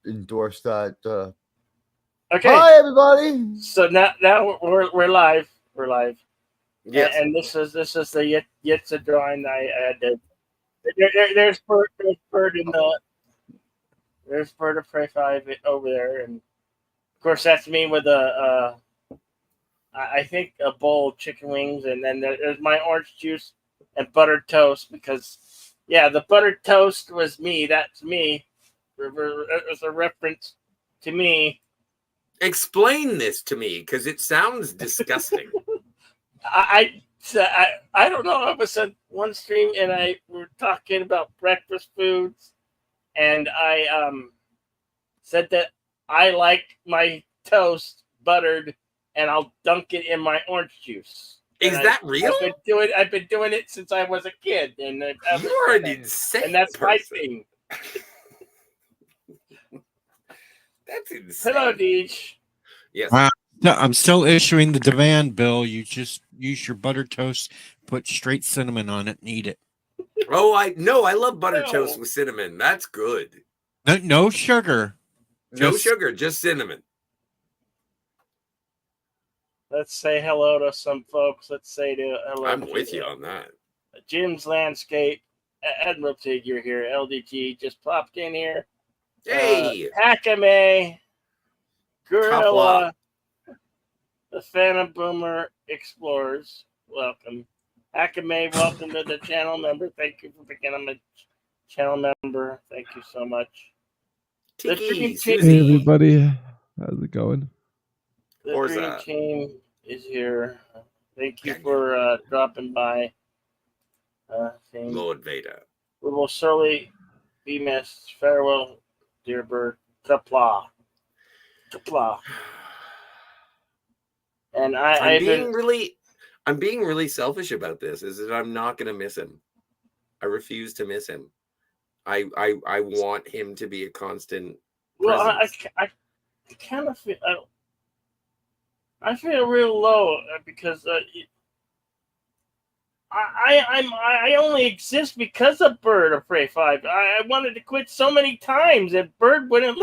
endorse that. Okay, Hi, everybody. so now we're live. We're live, Yes. and this is the Yitza drawing I did. There's Bird in the there's Bird of Prey 5 over there, and of course that's me with I think a bowl of chicken wings, and then there's my orange juice and buttered toast because yeah, the buttered toast was me. That's me. It was a reference to me. Explain this to me because it sounds disgusting. I don't know. I was on one stream and I were talking about breakfast foods, and I said that I like my toast buttered, and I'll dunk it in my orange juice. Is that real? I've been doing it since I was a kid, and You're an insane and that's my person. thing. That's insane. Hello, Deej. Yes. No, I'm still issuing the demand bill. You just use your butter toast, put straight cinnamon on it, and eat it. Oh, I love butter No. toast with cinnamon. That's good. No sugar. No Just- sugar, just cinnamon. Let's say hello to some folks. Let's say hello. I'm to, with you on that. Jim's Landscape, Admiralty, you're here. LDG just popped in here. Hey, Hakame, Gorilla, Kapla. the Phantom Boomer Explorers, welcome. Hakame, welcome to the channel member. Thank you for becoming a channel member. Thank you so much. The Tiki, Dream Susie. Hey everybody, how's it going? The Or is Dream that- Team is here. Thank you for dropping by. Lord Vader. We will surely be missed. Farewell, dear bird. Kapla. Kapla. And I'm being really selfish about this. Is that I'm not going to miss him. I refuse to miss him. I want him to be a constant. well, presence. I kind of feel I feel real low because I only exist because of Bird of Prey 5. I wanted to quit so many times, and Bird wouldn't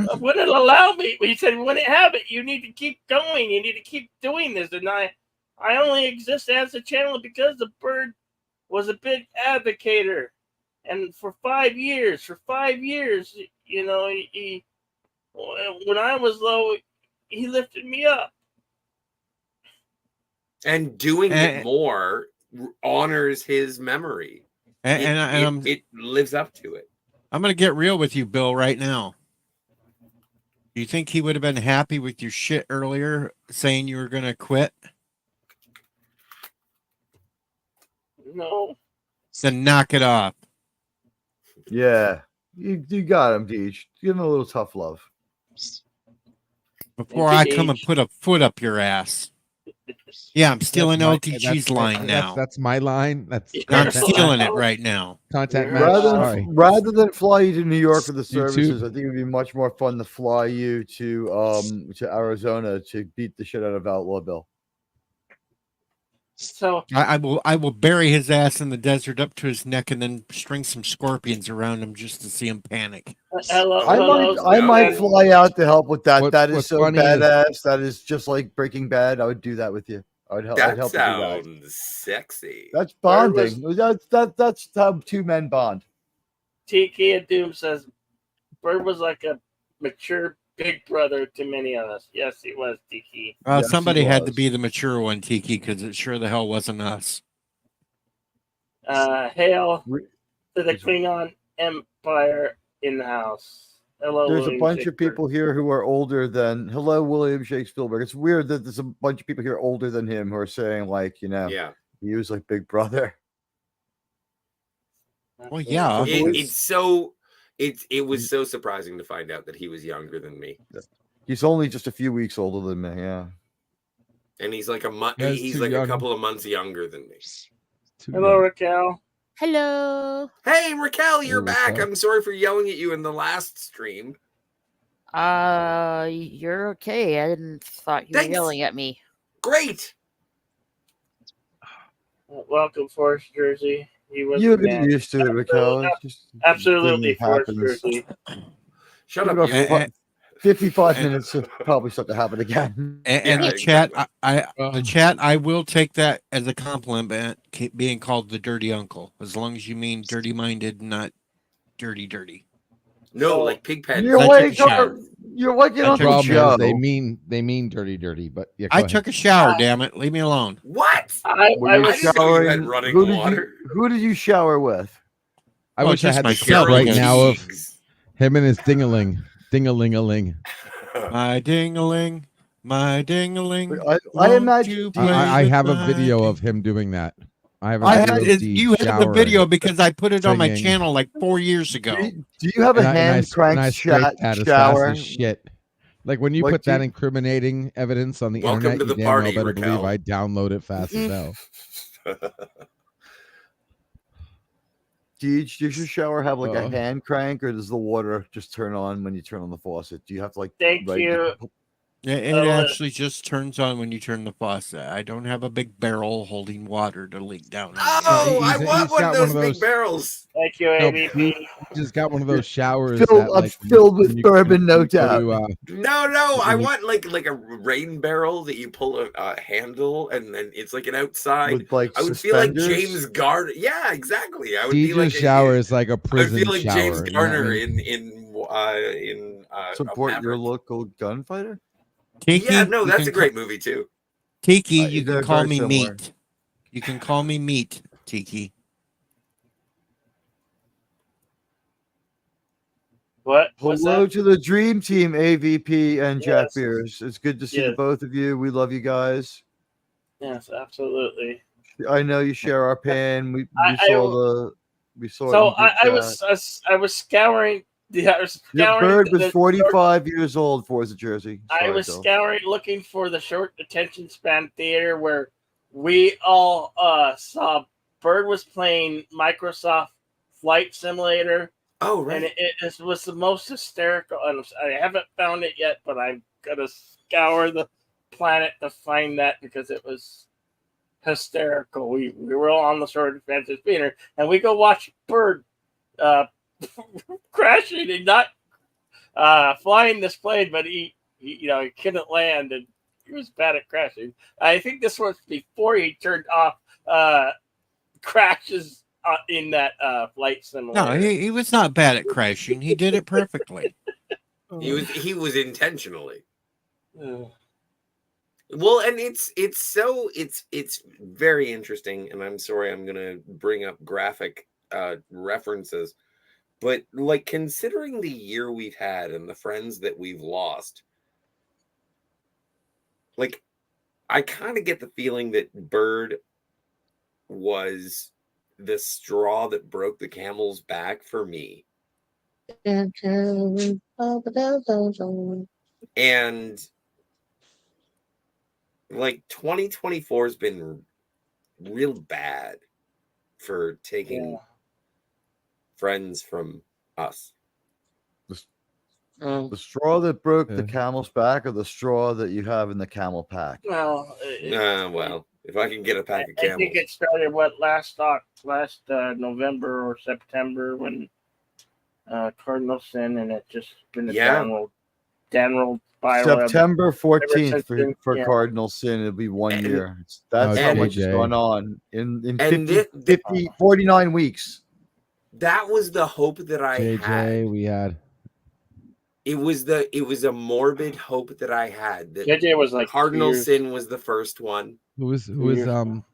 allow me. He said, "When it have it, you need to keep going. You need to keep doing this." And I only exist as a channel because the Bird was a big advocator, and for 5 years, you know, he when I was low, he lifted me up. And doing it more honors his memory. It lives up to it. I'm going to get real with you, Bill, right now. Do you think he would have been happy with your shit earlier, saying you were going to quit? No. Then knock it off. Yeah, you got him, Deej. Give him a little tough love. Before I come and put a foot up your ass. Yeah, I'm stealing LTG's line now. That's my line. I'm stealing it right now. Contact match. Sorry. Rather than fly you to New York for the YouTube. services, I think it would be much more fun to fly you to Arizona to beat the shit out of Outlaw Bill. So I will bury his ass in the desert up to his neck and then string some scorpions around him just to see him panic. I might fly out to help with that. That is what's so funny is- badass. That is just like Breaking Bad. I would do that with you. I'd help. I'd That help you do that. sounds sexy. That's bonding. That's how two men bond. Tiki and Doom says Bird was like a mature big brother to many of us. Yes, he was, Tiki. Yes, Somebody he had to was. be the mature one, Tiki, because it sure the hell wasn't us. Hail to the Klingon Empire in the house. Hello, There's a William bunch Shakespeare. of people here who are older than. Hello, William Shakespeare. It's weird that there's a bunch of people here older than him who are saying like, Yeah. he was like Big Brother. Well, yeah. It was so surprising to find out that he was younger than me. He's only just a few weeks older than me. Yeah. And he's like a month. That's He's too like young. a couple of months younger than me. Hello, Raquel. Hello. Hey, Raquel, you're Hey, back. Raquel. I'm sorry for yelling at you in the last stream. You're okay. I didn't thought you Thanks. were yelling at me. Great. Welcome, Forest Jersey. He was You'll the man. get used to it, Raquel. It's just Absolutely, thing Forest happens. Jersey. Shut Give up. it You. up. 55 and- minutes to probably start to happen again. And Yeah, the chat, exactly. the chat, I will take that as a compliment, being called the dirty uncle, as long as you mean dirty-minded, not dirty. No, Oh. like Pigpen. You're I like took a shower. you're like your I Uncle took a Joe. Problem is they mean dirty, but yeah, go I ahead. took a shower. Damn it, leave me alone. What? I Were you was didn't know you had showering? running Who did water. who did you shower with? I Oh, wish I just had the myself, clip right because- now of Jeegs. him and his ding-a-ling. My ding-a-ling, my ding-a-ling. I won't imagine you Do you- play I with have a my video ding- of him doing that. I have a I video have, of Deej you have the showering. video because I put it on my singing. channel like 4 years ago. Do you have a And I hand crank scraped that as shower? fast as shit. Like when you Like, put do that you- incriminating evidence on the Welcome internet, to you the damn well party, better Raquel. believe I download it fast as hell. Does your shower have like a Uh-oh. hand crank, or does the water just turn on when you turn on the faucet? Do you have to like? Thank you. It Oh, actually just turns on when you turn the faucet. I don't have a big barrel holding water to leak down. on me. Oh, I He's want one got of one those of big those- barrels. Thank you, No, AVP. He just got one of those showers Filled, that like filled with when you- bourbon, no you go doubt. to, No, I When you- want like a rain barrel that you pull a handle and then it's like an outside. With like I would feel like suspenders? James Garner. Yeah, exactly. I would be Deej's like shower is like a I would prison feel like shower. James you know what I Garner mean? in Support your Maverick. local gunfighter. Tiki, Yeah, no, you that's can a great movie too. Tiki, you they're can call very me similar. meat. You can call me meat, Tiki. What? What's Hello that? to the dream team, AVP and Jack Yes. Beers. It's good to see the Yes. both of you. We love you guys. Yes, absolutely. I know you share our pain. We I- saw we saw. So it in group I was scouring. I was Your scouring. bird was the- 45 years old, Forza Jersey. I Sorry, was Bill. scouring looking for the short attention span theater where we all saw Bird was playing Microsoft Flight Simulator, Oh, and right. it was the most hysterical. And I haven't found it yet, but I'm gonna scour the planet to find that because it was hysterical. We were all on the short attention theater, and we go watch Bird crashing and not flying this plane, but he he couldn't land and he was bad at crashing. I think this was before he turned off crashes in that flight simulator. No, he was not bad at crashing. He did it perfectly. He was intentionally. Ugh. Well, and it's very interesting, and I'm sorry I'm gonna bring up graphic references, but like considering the year we've had and the friends that we've lost, like I kind of get the feeling that Bird was the straw that broke the camel's back for me. And like 2024 has been real bad for taking friends from us. The straw that broke the Yeah. camel's back, or the straw that you have in the camel pack? Well, Well, if I can get a pack of I camels. think it started last November or September when Cardinal Sin, and it just been a downward spiral. September 14th since for, then, for yeah. Cardinal Sin. It'll be 1 And- year. That's Oh, how much has JJ. gone on in And 50, 49 weeks. That was the hope that I JJ, had. we had. It was a morbid hope that I had that JJ was like Cardinal 2 years. Sin was the first one. Who was years ago.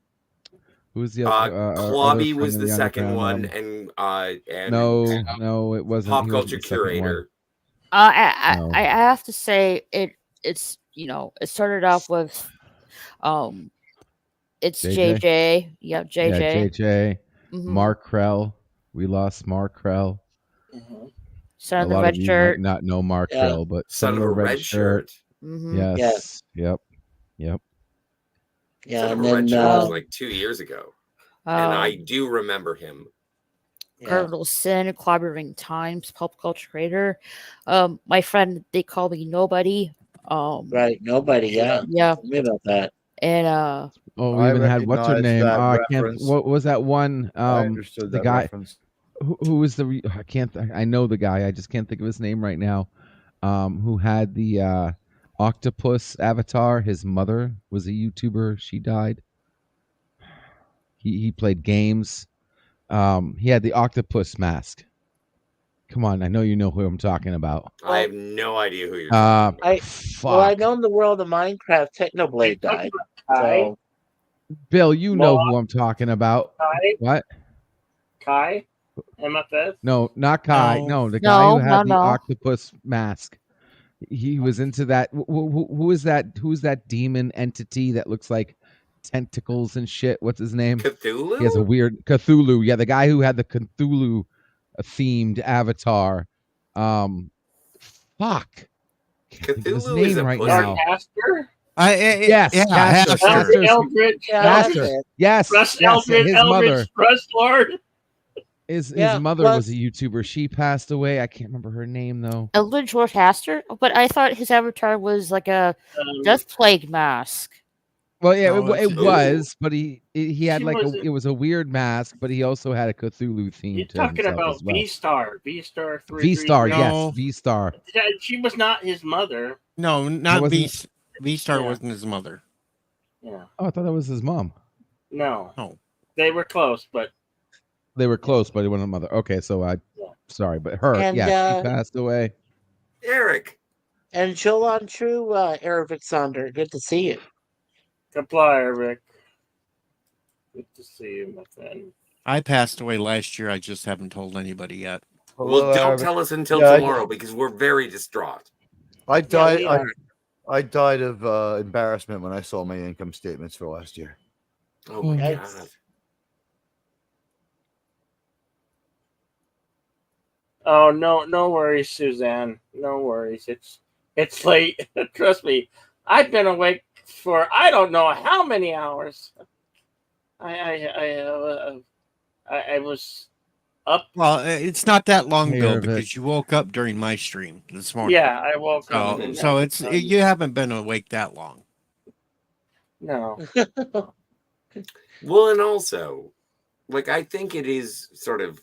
the other? Klobby other was friend the in second underground, one, and No, it wasn't. Pop he wasn't Culture the second one. Curator. No. I have to say it's it started off with it's JJ? JJ. Yep, JJ. Yeah, JJ. Mhm. Mark Krell. We lost Mark Krell. Mhm. Son A of the lot red of you shirt. might not know Mark Yeah. Krell, but Son of a red shirt. Mhm. Yes. Yep. Yeah, Son of and a red then shirt was like 2 years ago, and I do remember him. Cardinal Sin, Clobbering Times, Pop Culture Creator. My friend, they call me Nobody. Right, nobody. Yeah, Yeah, tell me about that. and Oh, we I even had what's her recognize name? that I can't. reference. What was that one? I understood the that guy. reference. who was the? I can't. I know the guy. I just can't think of his name right now. Who had the octopus avatar? His mother was a YouTuber. She died. He played games. He had the octopus mask. Come on, I know you know who I'm talking about. I have no idea who you're talking about. Well, I Fuck. know in the world of Minecraft, Technoblade died. So Bill, you know Mohawk who I'm talking about. Kai? What? Kai? MFS? No, not Kai. No. No, the guy who No, had the no. octopus mask. He was into that. Who is that? Who's that demon entity that looks like tentacles and shit? What's his name? Cthulhu? He has a weird Cthulhu. Yeah, the guy who had the Cthulhu themed avatar. Fuck. Can't think of his Cthulhu is name a right pussy. now. Castor? Yes, yeah, Castor. Castor. Castor's- Eldridge? yeah, that's Castor. it. Yes, Russ yes, Eldridge? his mother. Eldridge Russ Lord? His Yeah, mother plus- was a YouTuber. She passed away. I can't remember her name though. Eldridge Haster, but I thought his avatar was like a death plague mask. Well, yeah, No, it it's- was, but he had She like wasn't- it was a weird mask, but he also had a Cthulhu theme You're to talking himself about as well. V-Star. V-Star 3. V Star, No. yes, V Star. She was not his mother. No, not wasn't- V-Star Yeah. wasn't his mother. Yeah. Oh, I thought that was his mom. No. No. They were close, but They were close, but it wasn't mother. Okay, so sorry, but her, And, yeah, she passed away. Eric. And Joel on True, Eric Sander. Good to see you. comply, Rick. Good to see you, my friend. I passed away last year. I just haven't told anybody yet. Well, don't Arabic. tell us until Yeah, tomorrow because we're very distraught. I died. we I, are. I died of embarrassment when I saw my income statements for last year. Oh my Yikes. god. Oh no worries, Suzanne. No worries. It's late. Trust me. I've been awake for I don't know how many hours. I was up. Well, it's not that long, Hey, Bill, Irvin. because you woke up during my stream this morning. Yeah, I woke up. So, and so I- it's you haven't been awake that long. no. Well, and also, like, I think it is sort of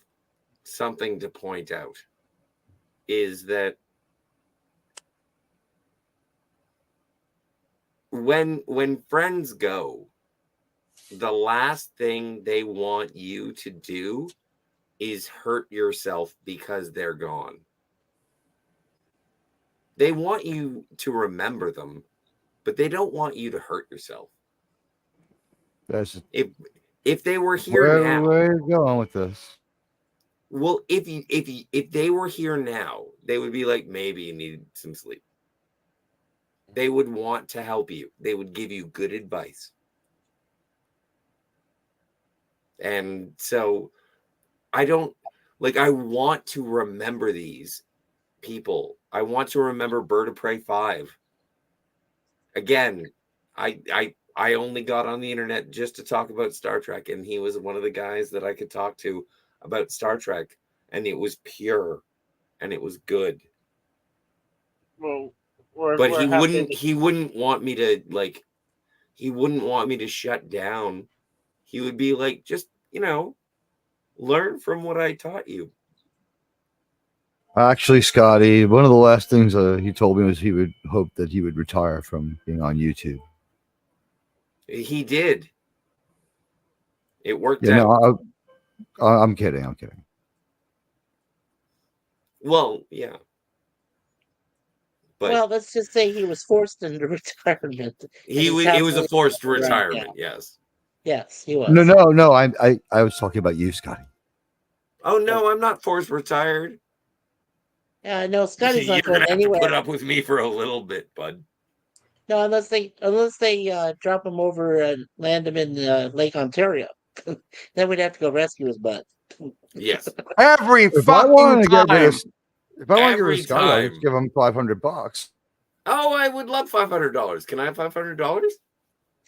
something to point out is that when friends go, the last thing they want you to do is hurt yourself because they're gone. They want you to remember them, but they don't want you to hurt yourself. That's If they were here now, where are you going with this? well, if they were here now, they would be like, maybe you need some sleep. They would want to help you. They would give you good advice. And so I want to remember these people. I want to remember BIRDOPREY5. Again, I only got on the internet just to talk about Star Trek, and he was one of the guys that I could talk to about Star Trek, and it was pure and it was good. Well, But he wouldn't want me to shut down. He would be like, just, learn from what I taught you. Actually, Scotty, one of the last things he told me was he would hope that he would retire from being on YouTube. He did. It worked Yeah, out. no, I'm kidding. I'm kidding. Well, yeah. But Well, let's just say he was forced into retirement. it was a forced retirement, yes. Yes, he was. No. I was talking about you, Scotty. Oh no, I'm not forced retired. Yeah, I know Scotty's You're not gonna going have to anywhere. put up with me for a little bit, bud. No, unless they drop him over and land him in Lake Ontario. Then we'd have to go rescue his butt. Yes. Every If I wanted to get rid time. of, if I want to get rid Every of Scotty, I'll time. just give him $500. Oh, I would love $500. Can I have $500?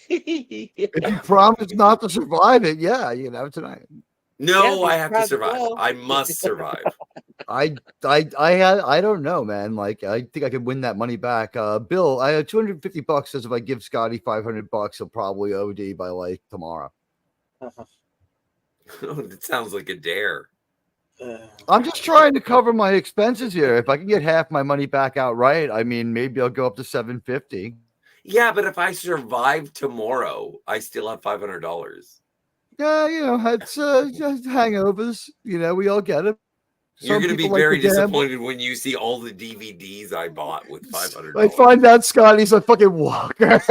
If you promise not to survive it, yeah, you can have it tonight. No, Yeah, I have to probably survive. will. I must survive. I don't know, man. Like, I think I could win that money back. Bill, I have $250. Says if I give Scotty $500, he'll probably OD by like tomorrow. That sounds like a dare. I'm just trying to cover my expenses here. If I can get half my money back outright, I mean, maybe I'll go up to $750. Yeah, but if I survive tomorrow, I still have $500. Yeah, it's just hangovers. We all get it. You're going to be people like very to gamble. disappointed when you see all the DVDs I bought with $500. I find out Scotty's a fucking walker.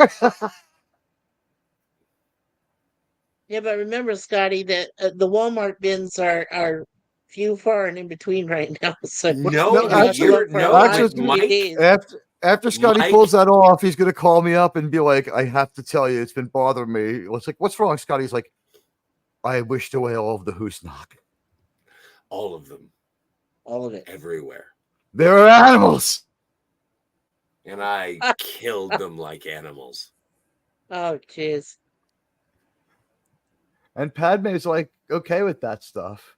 Yeah, but remember, Scotty, that the Walmart bins are few, far, and in between right now. So No, you have to look for a lot of Mike, DVDs. after Scotty Mike- pulls that off, he's gonna call me up and be like, "I have to tell you, it's been bothering me." It's like, "What's wrong, Scotty?" He's like, "I wished away all of the Hoosnock. All of them. All of it. Everywhere. There are animals." And I killed them like animals. Oh, jeez. And Padme's like, okay with that stuff.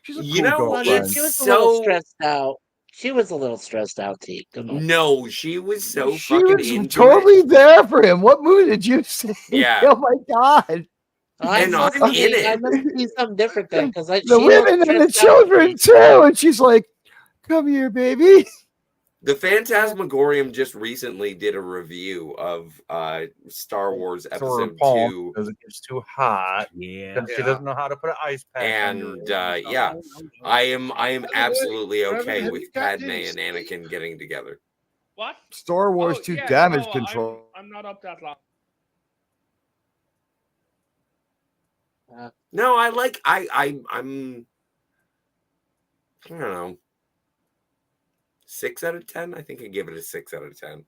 She's a You cool know, Well, girlfriend. she was a so- little stressed out. She was a little stressed out, T. Come on. No, she was so She fucking was into totally it. there for him. What movie did you see? Yeah. Oh my god. And I'm in it. I must be something different then, because The she women looked and the stressed out to me. children too. And she's like, "Come here, baby." The Phantasmagorium just recently did a review of Star Wars Episode 2. Because it gets too hot. Yeah. Because she doesn't know how to put an ice pack under And it. yeah, I am absolutely okay with Padme and Anakin getting together. What? Star Wars Oh, 2 yeah, damage no, control. I'm not up that long. No, I'm I don't know. 6 out of 10. I think I give it a 6 out of 10.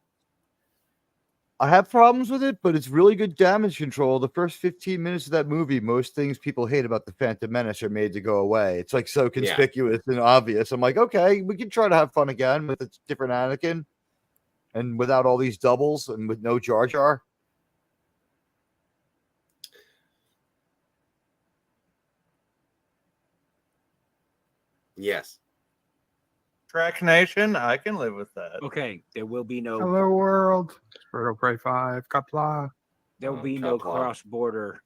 I have problems with it, but it's really good damage control. The first 15 minutes of that movie, most things people hate about the Phantom Menace are made to go away. It's like so conspicuous and obvious. I'm like, okay, we can try to have fun again with a different Anakin and without all these doubles and with no Jar Jar. Yes. Track Nation, I can live with that. Okay, there will be no Hello world. BIRDOPREY5. Kapla. there will be no cross-border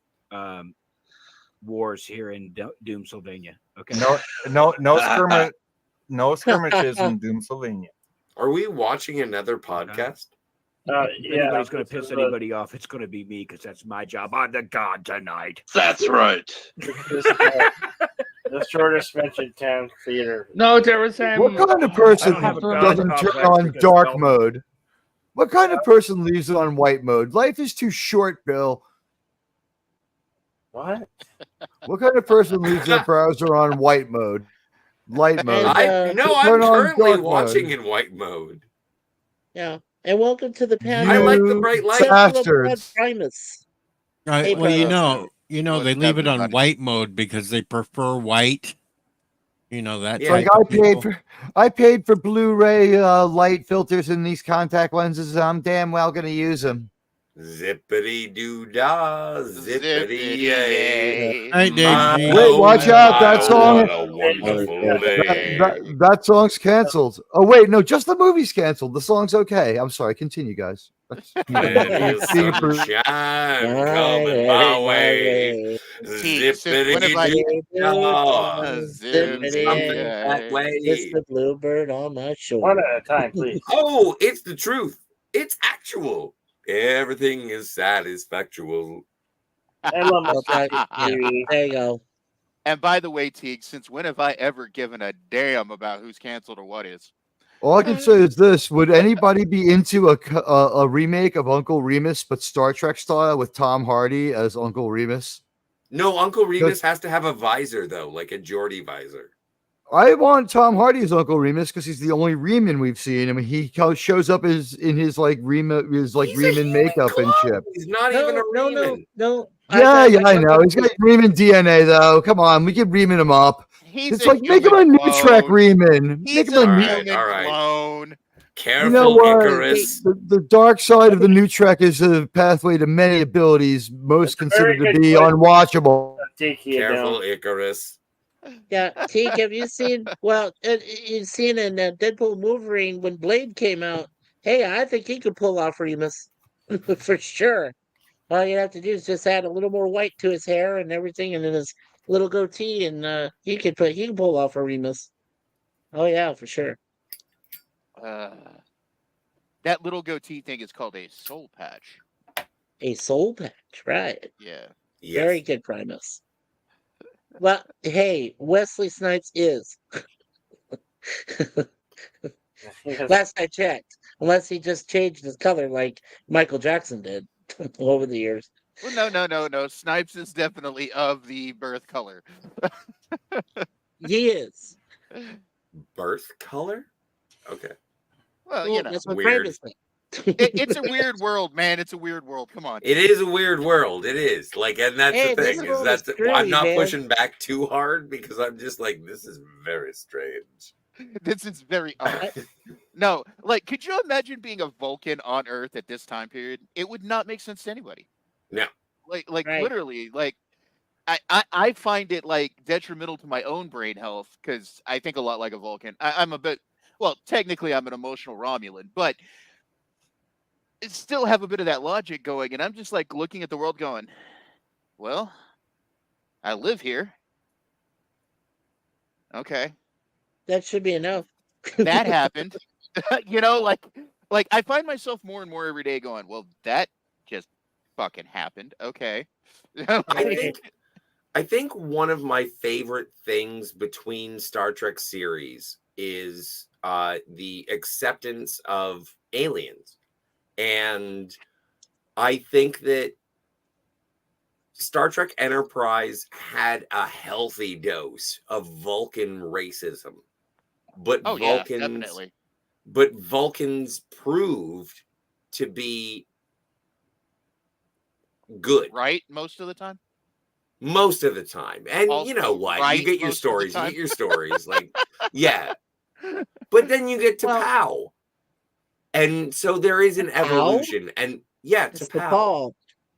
wars here in Doom, Sylvania. Okay. No skirmish, no skirmishes in Doom, Sylvania. Are we watching another podcast? If Yeah, anybody's going to this piss is anybody off, it's going to be me because that's my job. I'm the god tonight. That's right. the shortest mentioned town theater. No, there was What kind of person don't have a god doesn't complex turn on because dark Bell- mode? What kind of person leaves it on white mode? Life is too short, Bill. What? What kind of person leaves their browser on white mode? Light mode. And, I'm turn on currently dark watching mode. in white mode. Yeah. And welcome to the panel. I like the bright light. Bastards. Primus. Right. Hey, Well, you brother. know, they leave it on white mode because they prefer white. You know that. Yeah. type Like of people. I paid for Blu-ray light filters in these contact lenses. I'm damn well gonna use them. Zippity doo dah, zippity yay. Hey, Dave. Wait, watch out! That song. What a wonderful day. That song's canceled. Oh wait, no, just the movie's canceled. The song's okay. I'm sorry. Continue, guys. That's Plenty of being approved. sunshine coming my way. Zippity doo dah. That way. It's the bluebird on my shoulder. One at a time, please. Oh, it's the truth. It's actual. Everything is satisfactual. There you go. And by the way, Teague, since when have I ever given a damn about who's canceled or what is? All I can say is this: would anybody be into a remake of Uncle Remus, but Star Trek style, with Tom Hardy as Uncle Remus? No, Uncle Remus has to have a visor, though, like a Geordie visor. I want Tom Hardy as Uncle Remus because he's the only Reman we've seen. I mean, he shows up in his like Reman makeup and shit. He's not even a Reman. No. Yeah, I know. He's got Reman DNA though. Come on, we can Reman him up. It's like make him a new Trek Reman. Make him a new. All right. Clone. Careful, You know what? Icarus. The dark side of the new Trek is a pathway to many abilities, most considered to be unwatchable. Careful, Icarus. Yeah, Teague, have you seen? Well, you've seen in Deadpool Wolverine when Blade came out. Hey, I think he could pull off Remus for sure. All you have to do is just add a little more white to his hair and everything, and then his little goatee, and he can pull off a Remus. Oh yeah, for sure. That little goatee thing is called a soul patch. A soul patch, right? Yeah. Very good, Primus. Well, hey, Wesley Snipes is. Last I checked, unless he just changed his color like Michael Jackson did over the years. Well, no. Snipes is definitely of the birth color. He is. Birth color? Okay. Well, you know, that's what weird. Primus said. It's a weird world, man. It's a weird world. Come on. It is a weird world. It is like, and that's Hey, the this thing. world Is is that screwy, I'm not man. pushing back too hard because I'm just like, this is very strange. This is very odd. No, like, could you imagine being a Vulcan on Earth at this time period? It would not make sense to anybody. No. Like Right. literally, like, I find it like detrimental to my own brain health because I think a lot like a Vulcan. I'm a bit, well, technically I'm an emotional Romulan, but it still have a bit of that logic going, and I'm just like looking at the world going, well, I live here. Okay. That should be enough. That happened. You know, like I find myself more and more every day going, well, that just fucking happened. Okay. I think one of my favorite things between Star Trek series is the acceptance of aliens. And I think that Star Trek Enterprise had a healthy dose of Vulcan racism. But Vulcans proved to be good. Right? Most of the time? Most of the time. And Also, you know what? right You get your most of the stories. You time? get your stories. Like, yeah. But then you get to POW. And so there is an evolution. And yeah, It's to to POW. Paul.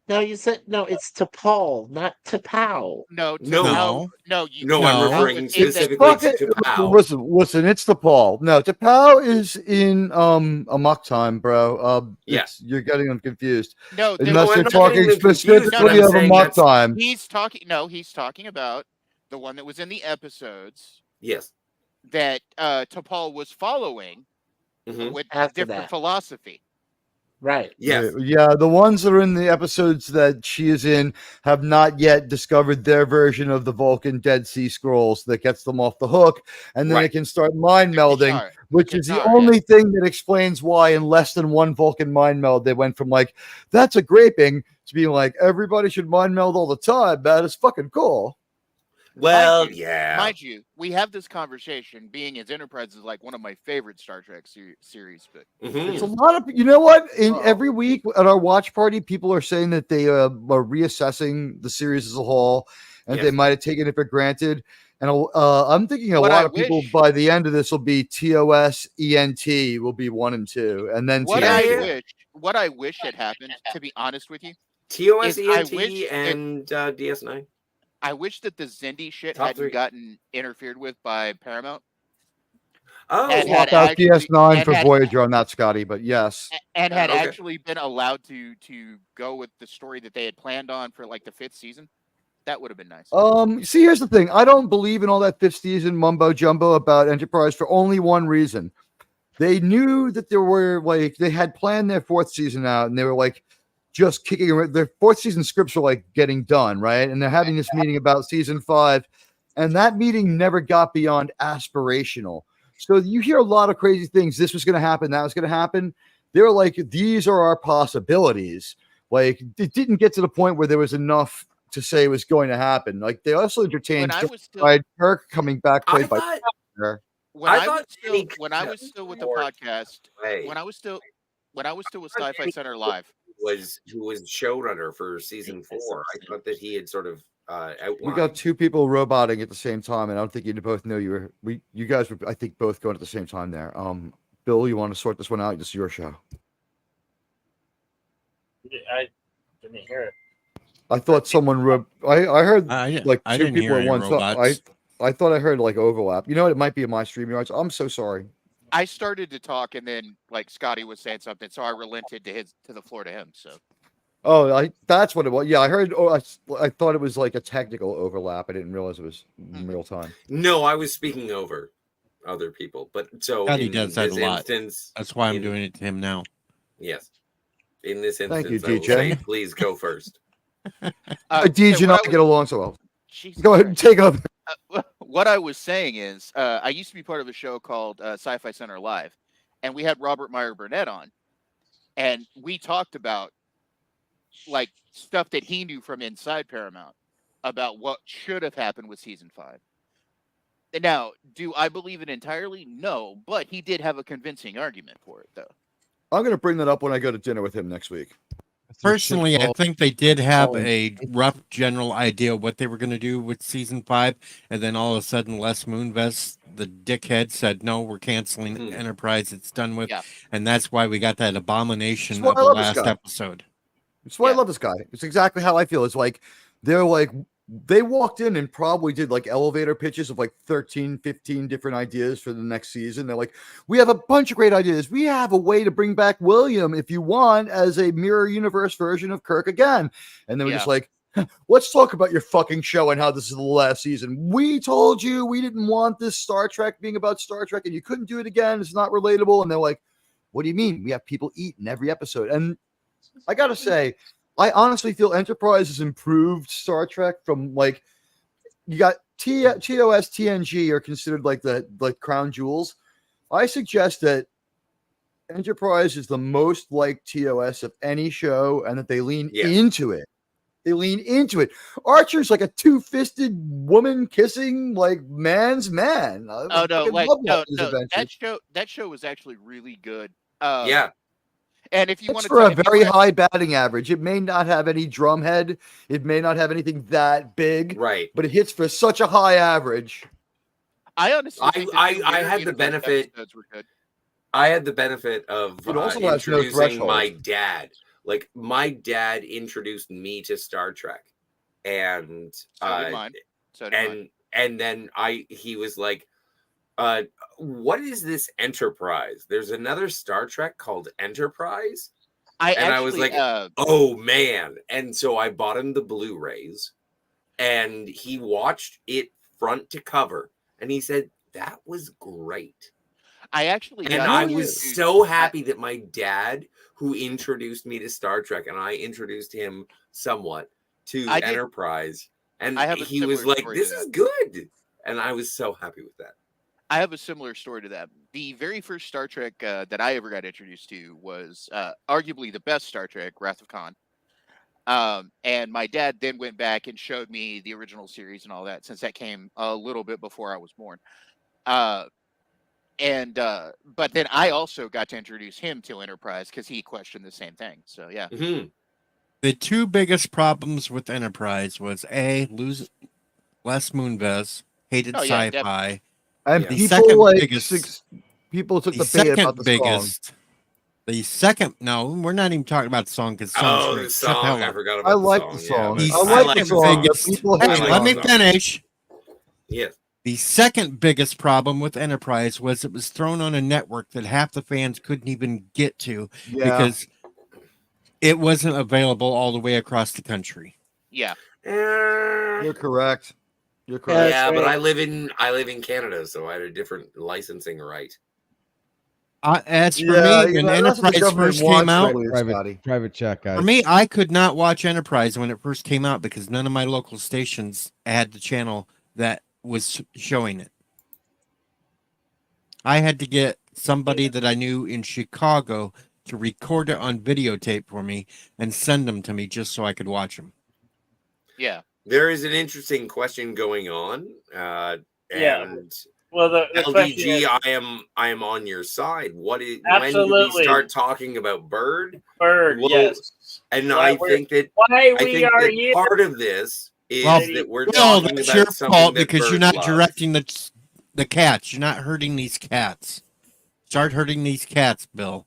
No, you said no. It's to Paul, not to Pow. No, No, no. I'm referring specifically to POW. Listen, it's the Paul. No, T'Pau is in Amok Time, bro. You're getting them confused. No, unless I'm they're not talking getting them confused, specifically I'm of saying Amok Time. He's talking about the one that was in the episodes. Yes. That T'Pol was following with After different that. philosophy. Right. Yes. Yeah, the ones that are in the episodes that she is in have not yet discovered their version of the Vulcan Dead Sea Scrolls that gets them off the hook, and then it can start mind melding, which is the only thing that explains why in less than one Vulcan mind meld they went from like, that's a graping, to being like, everybody should mind meld all the time, man. It's fucking cool. Well, Mind you, we have this conversation being as Enterprise is like one of my favorite Star Trek series, but It's a lot of, you know what? Every week at our watch party, people are saying that they are reassessing the series as a whole, and they might have taken it for granted. And I'm thinking a lot of people by the end of this will be TOS ENT will be 1 and 2, and then what I wish had happened, to be honest with you, TOS is ENT and DS9. I wish that the Xindi shit hadn't gotten interfered with by Paramount. Swap out DS9 for Voyager on that, Scotty, but yes. And had actually been allowed to go with the story that they had planned on for like the 5th season. That would have been nice. See, here's the thing. I don't believe in all that 5th season mumbo jumbo about Enterprise for only one reason. They knew that there were like, they had planned their 4th season out, and they were like, just kicking around. Their 4th season scripts are like getting done, right? And they're having this meeting about season 5, and that meeting never got beyond aspirational. So you hear a lot of crazy things. This was going to happen. That was going to happen. They were like, these are our possibilities. Like, it didn't get to the point where there was enough to say it was going to happen. Like, they also entertained Kirk coming back, played by. When I was still with the podcast, when I was still with Sci-Fi Center Live, who was showrunner for season 4. I thought that he had sort of outlined. We got 2 people roboting at the same time, and I don't think you both know you guys were, I think, both going at the same time there. Bill, you want to sort this one out? This is your show. I didn't hear it. I thought someone I heard like 2 people at once. I thought I heard like overlap. You know what? It might be in my StreamYards. I'm so sorry. I started to talk, and then like Scotty was saying something, so I relented to the floor to him. So Oh, that's what it was. Yeah, I heard. Oh, I thought it was like a technical overlap. I didn't realize it was in real time. No, I was speaking over other people, but so God, he in does that this a lot. instance, That's why I'm doing it to him now. Yes, in this Thank you, instance, I will DJ. say, please go first. DJ and I get along so well. Jesus Go ahead and Christ. take over. What I was saying is, I used to be part of a show called Sci-Fi Center Live, and we had Robert Meyer Burnett on, and we talked about like stuff that he knew from inside Paramount about what should have happened with season 5. Now, do I believe it entirely? No, but he did have a convincing argument for it, though. I'm going to bring that up when I go to dinner with him next week. Personally, I think they did have a rough general idea of what they were going to do with season 5, and then all of a sudden, Les Moonves, the dickhead, said, "No, we're canceling Enterprise. It's done with," and that's why we got that abomination That's of why I the love this last guy. episode. That's why I love this guy. It's exactly how I feel. It's like they're like they walked in and probably did like elevator pitches of like 13, 15 different ideas for the next season. They're like, we have a bunch of great ideas. We have a way to bring back William, if you want, as a mirror universe version of Kirk again. And they were just like, let's talk about your fucking show and how this is the last season. We told you we didn't want this Star Trek being about Star Trek and you couldn't do it again. It's not relatable. And they're like, what do you mean? We have people eat in every episode. And I got to say, I honestly feel Enterprise has improved Star Trek from like you got TOS, TNG are considered like the crown jewels. I suggest that Enterprise is the most like TOS of any show, and that they lean into it. They lean into it. Archer's like a two-fisted woman kissing like man's man. Oh no, like no, that show was actually really good. And if you want it's to for a very high batting average. It may not have any drumhead. It may not have anything that big. Right. But it hits for such a high average. I honestly think I had the benefit. Were good. I had the benefit of it also has no introducing threshold. my dad. Like my dad introduced me to Star Trek, and and then he was like, what is this Enterprise? There's another Star Trek called Enterprise. I was like, oh man. And so I bought him the Blu-rays and he watched it front to cover and he said, that was great. I was so happy that my dad, who introduced me to Star Trek, and I introduced him somewhat to Enterprise, and he was like, this is good. And I was so happy with that. I have a similar story to that. The very first Star Trek that I ever got introduced to was arguably the best Star Trek, Wrath of Khan. And my dad then went back and showed me the original series and all that, since that came a little bit before I was born. But then I also got to introduce him to Enterprise because he questioned the same thing. So yeah. The two biggest problems with Enterprise was lose Les Moonves, hated sci-fi. And the people second like biggest, people took the bait about the song. The second, no, we're not even talking about the song because the song. I forgot about I like the song. Yeah, I like the song. Let me finish. Yes. The second biggest problem with Enterprise was it was thrown on a network that half the fans couldn't even get to because it wasn't available all the way across the country. Yeah. You're correct. You're correct. Yeah, but I live in Canada, so I had a different licensing right. As for me, when Enterprise first came out, private check, guys. For me, I could not watch Enterprise when it first came out because none of my local stations had the channel that was showing it. I had to get somebody that I knew in Chicago to record it on videotape for me and send them to me just so I could watch them. Yeah. There is an interesting question going on. And well, the LDG, I am on your side. When do we start talking about Bird? Yes. And I think that part of this is that we're talking that's about your something fault that because Bird you're not loves. directing the cats. You're not hurting these cats. Start hurting these cats, Bill.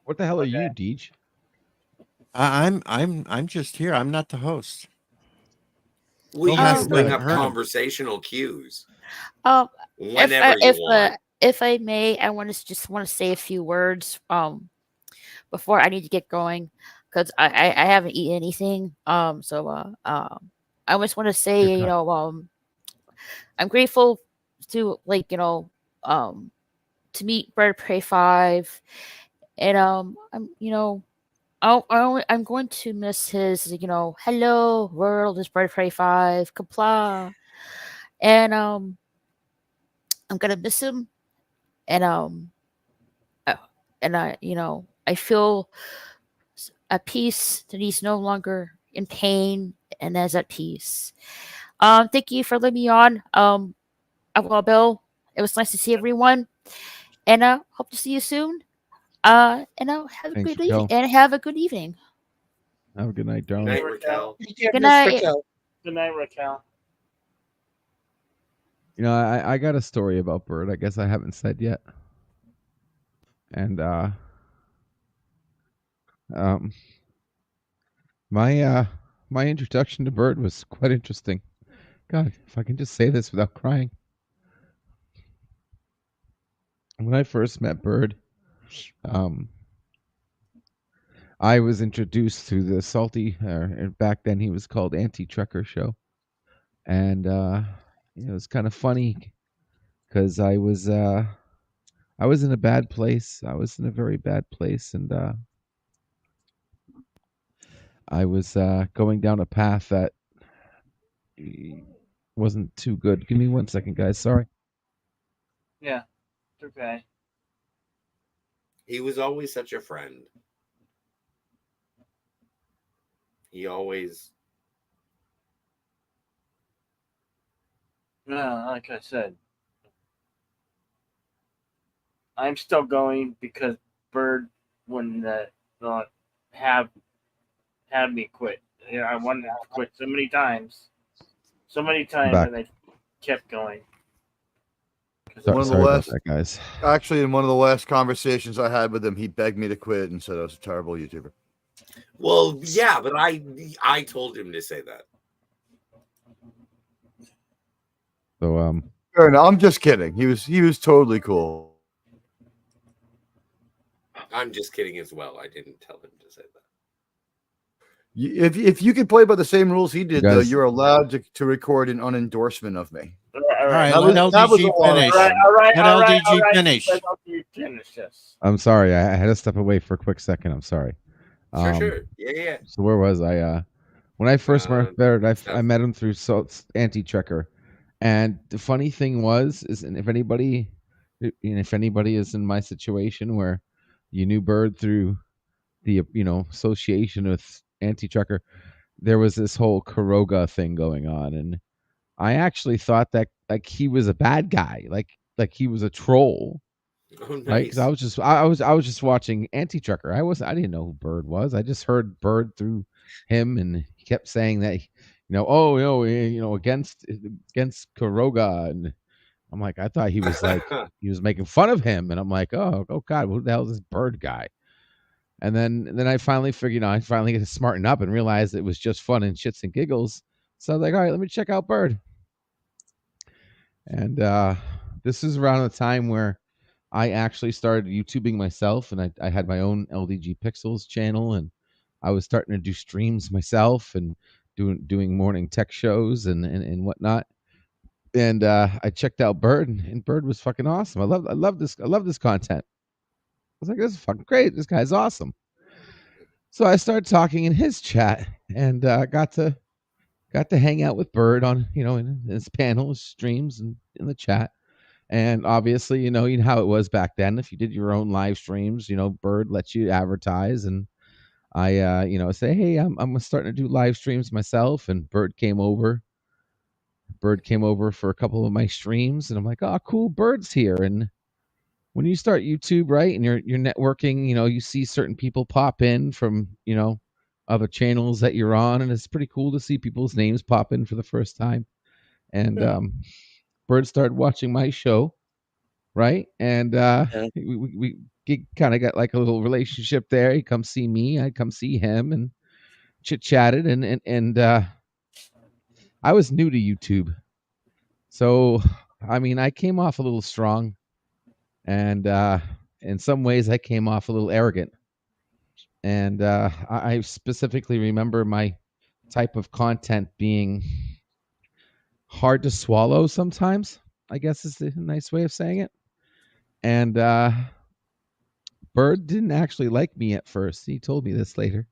What the hell are you, Deej? I'm just here. I'm not the host. We can bring up conversational cues. Whenever you want. If I may, I just want to say a few words before I need to get going, because I haven't eaten anything. I just want to say, I'm grateful to to meet Bird Prey 5, and I'm going to miss his, hello world is Bird Prey 5, kapla, and I'm gonna miss him, and uh, I feel at peace that he's no longer in pain and is at peace. Thank you for letting me on. Well, Bill, it was nice to see everyone, and hope to see you soon. And have a Thanks, good evening. Raquel. And have a good evening. Have a good night, Good darling. night, Raquel. Good night. Good night, Raquel. I got a story about Bird. I guess I haven't said yet. And my introduction to Bird was quite interesting. God, if I can just say this without crying. When I first met Bird, I was introduced to the Salty, back then he was called Anti-Trucker Show. And it was kind of funny because I was in a bad place. I was in a very bad place, and I was going down a path that wasn't too good. Give me 1 second, guys. Sorry. Yeah, it's okay. He was always such a friend. He always. Yeah, like I said, I'm still going because Bird wouldn't not have me quit. I wanted to quit so many times, Back. and I kept going. Sorry about that, guys. Actually, in one of the last conversations I had with him, he begged me to quit and said I was a terrible YouTuber. Well, yeah, but I told him to say that. So Fair enough. I'm just kidding. He was totally cool. I'm just kidding as well. I didn't tell him to say that. If you could play by the same rules he did, though, guys- you're allowed to record an unendorsement of me. All right. That was LDG a lot of finish. fun. All right. Let LDG finish. Let LDG finish this. I'm sorry. I had to step away for a quick second. I'm sorry. Sure. Yeah. So where was I? When I first met Bird, I met him through Anti-Trucker. And the funny thing is, and if anybody is in my situation where you knew Bird through the association with Anti-Trucker, there was this whole Kuroga thing going on, and I actually thought that like he was a bad guy, like he was a troll, Oh, nice. right? Because I was just watching Anti-Trucker. I didn't know who Bird was. I just heard Bird through him, and he kept saying that against Kuroga, and I'm like, I thought he was like he was making fun of him, and I'm like, oh God, who the hell is this Bird guy? And then I finally figured, I finally get to smarten up and realize it was just fun and shits and giggles. So I was like, all right, let me check out Bird. And this is around the time where I actually started YouTubing myself, and I had my own LDG Pixels channel, and I was starting to do streams myself and doing morning tech shows and whatnot. And I checked out Bird, and Bird was fucking awesome. I love this content. I was like, this is fucking great. This guy's awesome. So I started talking in his chat, and got to hang out with Bird on in his panel, his streams, and in the chat. And obviously, you know how it was back then. If you did your own live streams, Bird lets you advertise, and I say, hey, I'm starting to do live streams myself, and Bird came over. Bird came over for a couple of my streams, and I'm like, oh, cool, Bird's here. And when you start YouTube, right, and you're networking, you see certain people pop in from other channels that you're on, and it's pretty cool to see people's names pop in for the first time. And Bird started watching my show, right, and we kind of got like a little relationship there. He'd come see me, I'd come see him, and chit chatted, and I was new to YouTube, so I mean, I came off a little strong. And in some ways, I came off a little arrogant. And I specifically remember my type of content being hard to swallow sometimes, I guess is a nice way of saying it. And Bird didn't actually like me at first. He told me this later.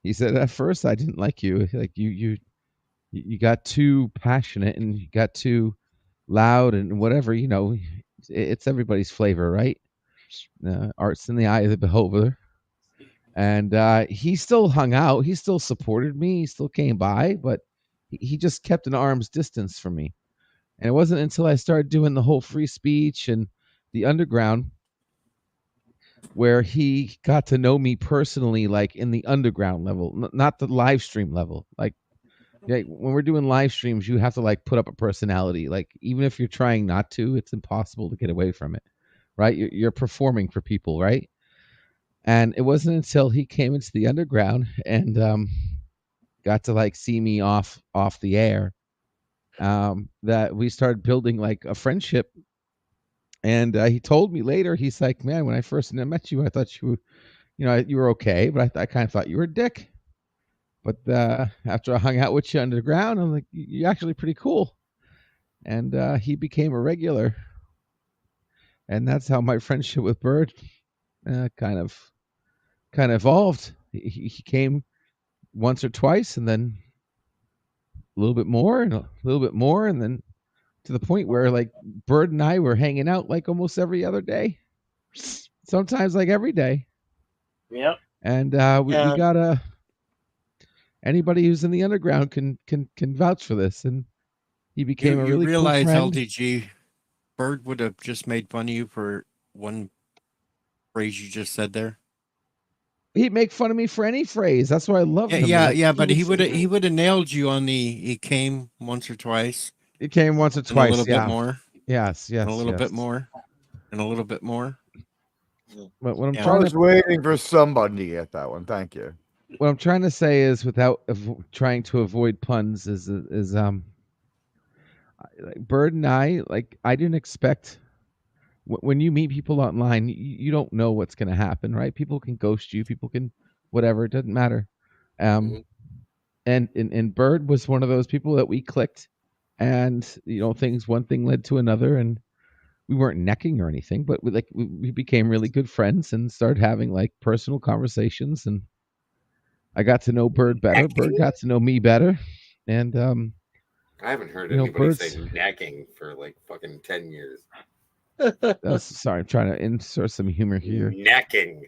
He said, at first I didn't like you. Like you got too passionate and you got too loud and whatever, it's everybody's flavor, right? Art's in the eye of the beholder. And he still hung out. He still supported me. He still came by, but he just kept an arm's distance from me. And it wasn't until I started doing the whole free speech and the underground where he got to know me personally, like in the underground level, not the live stream level. Like, yeah, when we're doing live streams, you have to like put up a personality. Like, even if you're trying not to, it's impossible to get away from it, right? You're performing for people, right? And it wasn't until he came into the underground and got to like see me off the air that we started building like a friendship. And he told me later, he's like, man, when I first met you, I thought you were okay, but I kind of thought you were a dick. But after I hung out with you underground, I'm like, you're actually pretty cool. And he became a regular. And that's how my friendship with Bird kind of evolved. He came once or twice, and then a little bit more, and a little bit more, and then to the point where like Bird and I were hanging out like almost every other day, sometimes like every day. Yep. And we got anybody who's in the underground can vouch for this. And he became a really cool friend. LDG, Bird would have just made fun of you for one phrase you just said there. He'd make fun of me for any phrase. That's why I love him. Yeah, but he would have nailed you on the. He came once or twice. He came once or twice. A little bit more. Yes. And a little bit more. And a little bit more. But what I'm I was waiting for somebody to get that one. Thank you. What I'm trying to say is, without trying to avoid puns, is Bird and I didn't expect. When you meet people online, you don't know what's going to happen, right? People can ghost you. People can whatever. It doesn't matter. And Bird was one of those people that we clicked, and one thing led to another, and we weren't necking or anything, but we became really good friends and started having like personal conversations, and I got to know Bird better. Bird got to know me better, and I haven't heard anybody say necking for like fucking 10 years. Sorry, I'm trying to insert some humor here. Necking.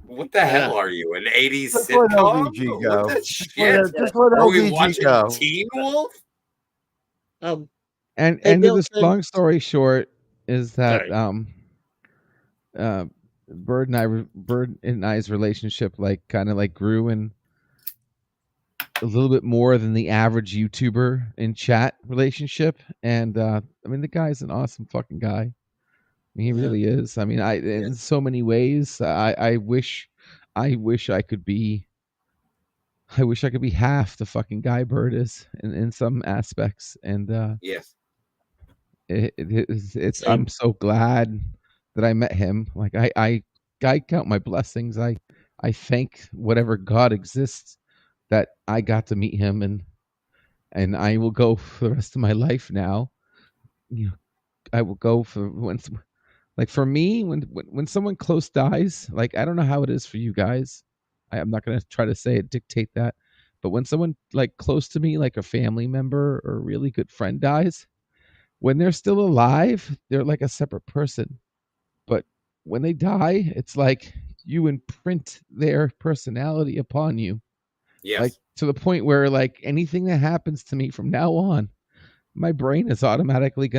What the hell are you? An 80s sitcom? What the shit? Are we watching Teen Wolf? And this long story short is that Bird and I's relationship kind of grew in a little bit more than the average YouTuber in chat relationship. And I mean, the guy's an awesome fucking guy. He really is. I mean, in so many ways, I wish I could be. I wish I could be half the fucking guy Bird is in some aspects. And yes, it's. I'm so glad that I met him. Like I count my blessings. I thank whatever God exists that I got to meet him, and I will go for the rest of my life now. I will go for once. Like for me, when someone close dies, like I don't know how it is for you guys. I'm not gonna try to say it, dictate that, but when someone like close to me, like a family member or a really good friend dies, when they're still alive, they're like a separate person. But when they die, it's like you imprint their personality upon you. Yes. Like to the point where like anything that happens to me from now on, my brain is automatically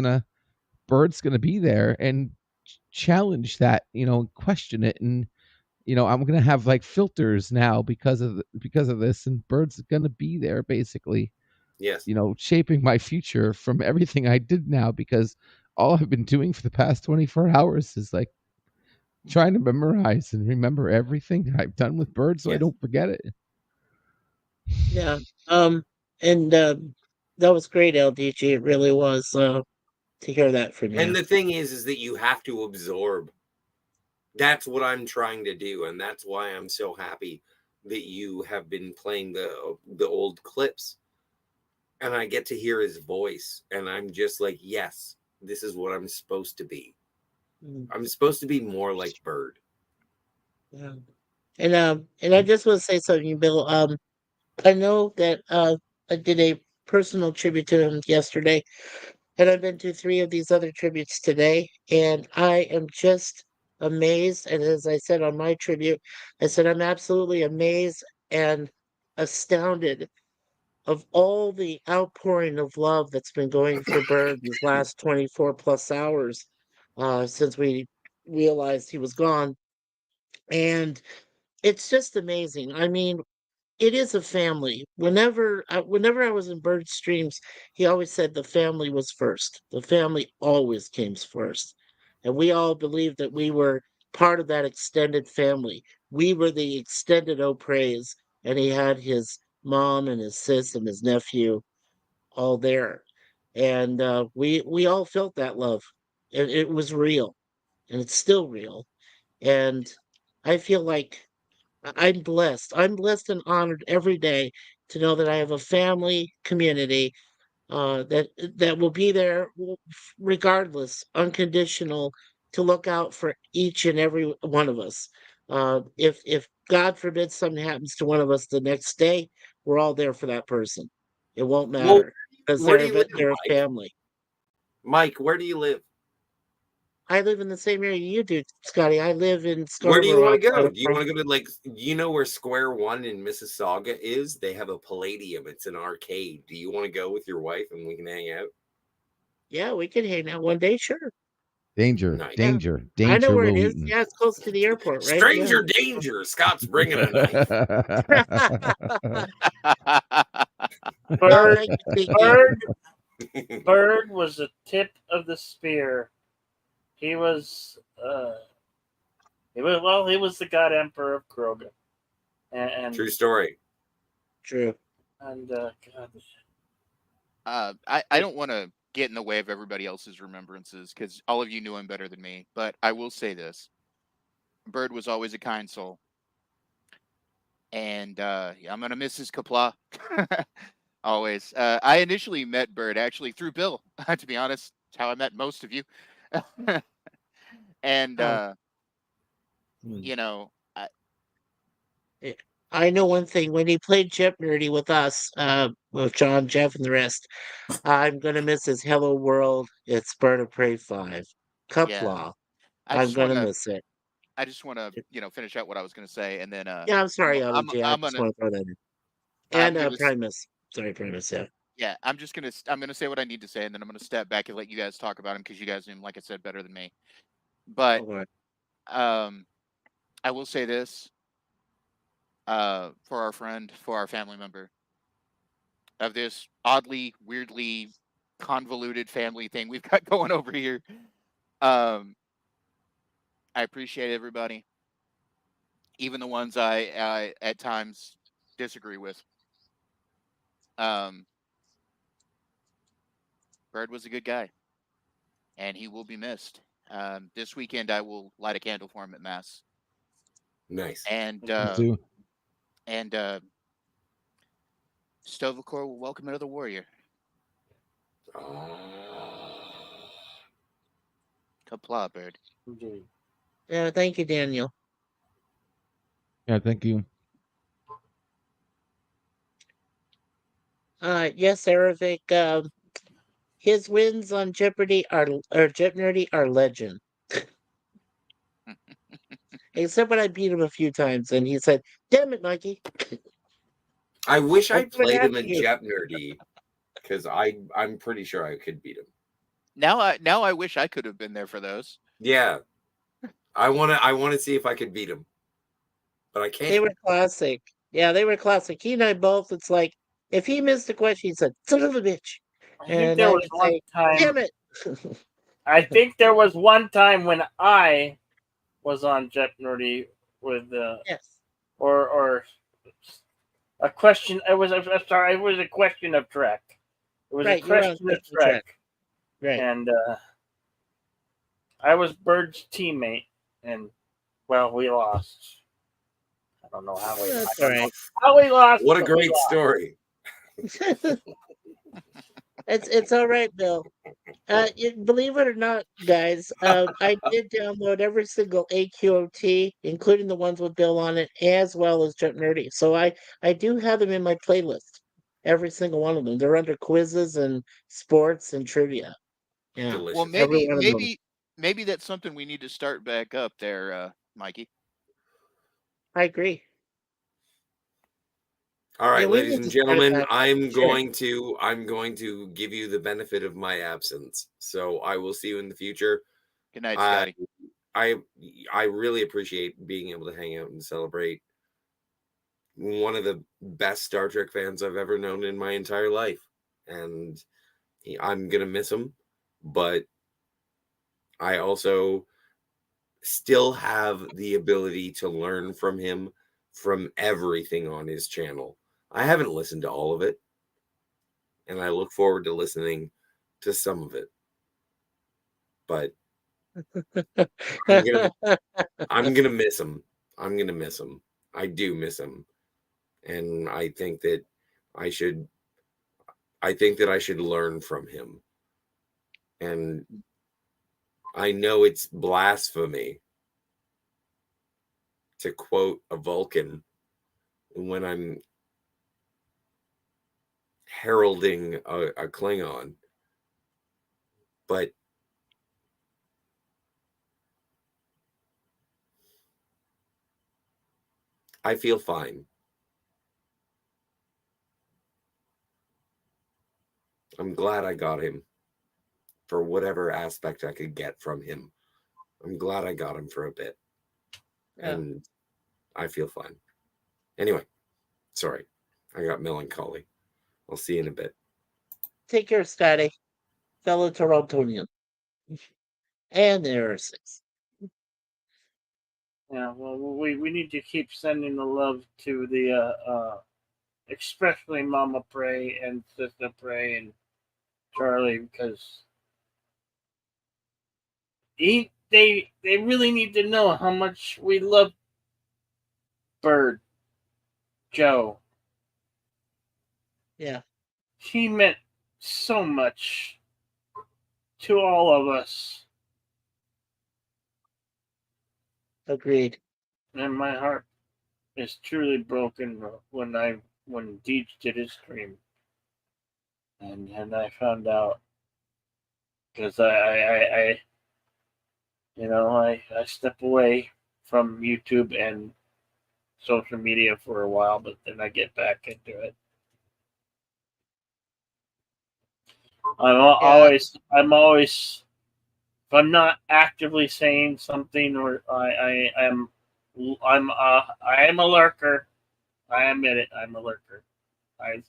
Bird's gonna be there and challenge that, question it, and I'm gonna have like filters now because of this, and Bird's gonna be there basically, yes, shaping my future from everything I did now, because all I've been doing for the past 24 hours is like trying to memorize and remember everything that I've done with Bird so I don't forget it. Yeah. And that was great, LDG. It really was to hear that from you. And the thing is that you have to absorb. That's what I'm trying to do, and that's why I'm so happy that you have been playing the old clips, and I get to hear his voice, and I'm just like, yes, this is what I'm supposed to be. I'm supposed to be more like Bird. Yeah. And I just want to say something, Bill. I know that I did a personal tribute to him yesterday, and I've been to 3 of these other tributes today, and I am just amazed. And as I said on my tribute, I said I'm absolutely amazed and astounded of all the outpouring of love that's been going for Bird these last 24 plus hours since we realized he was gone. And it's just amazing. I mean, it is a family. Whenever I was in Bird's streams, he always said the family was first. The family always came first. And we all believed that we were part of that extended family. We were the extended O'Preys, and he had his mom and his sis and his nephew all there. And we all felt that love. It was real, and it's still real. And I feel like I'm blessed. I'm blessed and honored every day to know that I have a family community that will be there regardless, unconditional, to look out for each and every one of us. If God forbid something happens to one of us the next day, we're all there for that person. It won't Well, matter because where do you live, they're a Mike? family. Mike, where do you live? I live in the same area you do, Scotty. I live in Where do you Scarborough want to outside go? of Do you want to go to, like, you know where Square One in Mississauga is? They have a Palladium. It's an arcade. Do you want to go with your wife and we can hang out? Yeah, we can hang out one day, sure. Danger, Nice. Yeah. danger, I danger, know where it Will is. Wheaton. Yeah, it's close to the airport, right? Stranger danger. Scott's bringing a knife. Well, Bird, thank you, Tiki. Bird was the tip of the spear. He was, he was the God Emperor of Krogan, and True story. True. And God, I don't want to get in the way of everybody else's remembrances because all of you knew him better than me. But I will say this: Bird was always a kind soul, and yeah, I'm gonna miss his kapla. Always. I initially met Bird actually through Bill. To be honest, it's how I met most of you. And you know, I know one thing. When he played Chip Nerdy with us, with John, Jeff, and the rest, I'm gonna miss his Hello World. It's BIRDOPREY5. yeah, Cuplaw. I I'm just gonna want to. miss it. I just want to, finish out what I was going to say, and then Yeah, I'm sorry, I'm LDJ. I I'm just gonna want to throw that in. I'm And gonna Primus. Sorry, Primus. Yeah. yeah, I'm gonna say what I need to say, and then I'm gonna step back and let you guys talk about him because you guys knew him, like I said, better than me. But Okay. I will say this for our friend, for our family member of this oddly, weirdly convoluted family thing we've got going over here. I appreciate everybody, even the ones I at times disagree with. Um, Bird was a good guy, and he will be missed. This weekend, I will light a candle for him at mass. Nice. And do. Stovacor will welcome another warrior. Kapla, Bird. Yeah. Thank you, Daniel. Yeah, thank you. Yes, Eric. His wins on Jeopardy or Jep Nerdy are legend. Except when I beat him a few times, and he said, "Damn it, Mikey." I wish I I'm coming played him after in you. Jep Nerdy because I'm pretty sure I could beat him. Now I wish I could have been there for those. Yeah, I wanna see if I could beat him, but I can't. They were classic. Yeah, they were classic. He and I both. It's like if he missed a question, he said, "Son of a bitch," I think and there I was could one say, time. "Damn it." I think there was one time when I was on Jet Nerdy with Yes. or a question. It was sorry. It was a question of Trek. It was Right, a you're on question of Question Trek. Trek, Right. and I was Bird's teammate, and Well, we lost. I don't know how we. That's I all don't know right. how we lost. What a but we great lost. story. It's all right, Bill. Believe it or not, guys, I did download every single AQOT, including the ones with Bill on it, as well as Jet Nerdy. So I do have them in my playlist. Every single one of them. They're under quizzes and sports and trivia. Yeah, Delicious. Well, every one of them. maybe that's something we need to start back up there, Mikey. I agree. All right, Yeah, we ladies need and to start it gentlemen, back up. I'm Sure. going to give you the benefit of my absence. So I will see you in the future. Good night, Scotty. I really appreciate being able to hang out and celebrate one of the best Star Trek fans I've ever known in my entire life. And I'm going to miss him, but I also still have the ability to learn from him from everything on his channel. I haven't listened to all of it, and I look forward to listening to some of it. But I'm gonna miss him. I'm gonna miss him. I do miss him, and I think that I should learn from him. And I know it's blasphemy to quote a Vulcan when I'm heralding a Klingon, but I feel fine. I'm glad I got him for whatever aspect I could get from him. I'm glad I got him for a bit. Yeah. And I feel fine. Anyway, sorry. I got melancholy. I'll see you in a bit. Take care, Scotty. Fellow Torontonian. And there are 6. Yeah, well, we need to keep sending the love to the especially Mama Prey and Sister Prey and Charlie, because they really need to know how much we love Bird Joe. Yeah. He meant so much to all of us. Agreed. And my heart is truly broken when Deej did his stream. And I found out, because I step away from YouTube and social media for a while, but then I get back into it. I'm always, if I'm not actively saying something, or I am a lurker. I admit it. I'm a lurker. I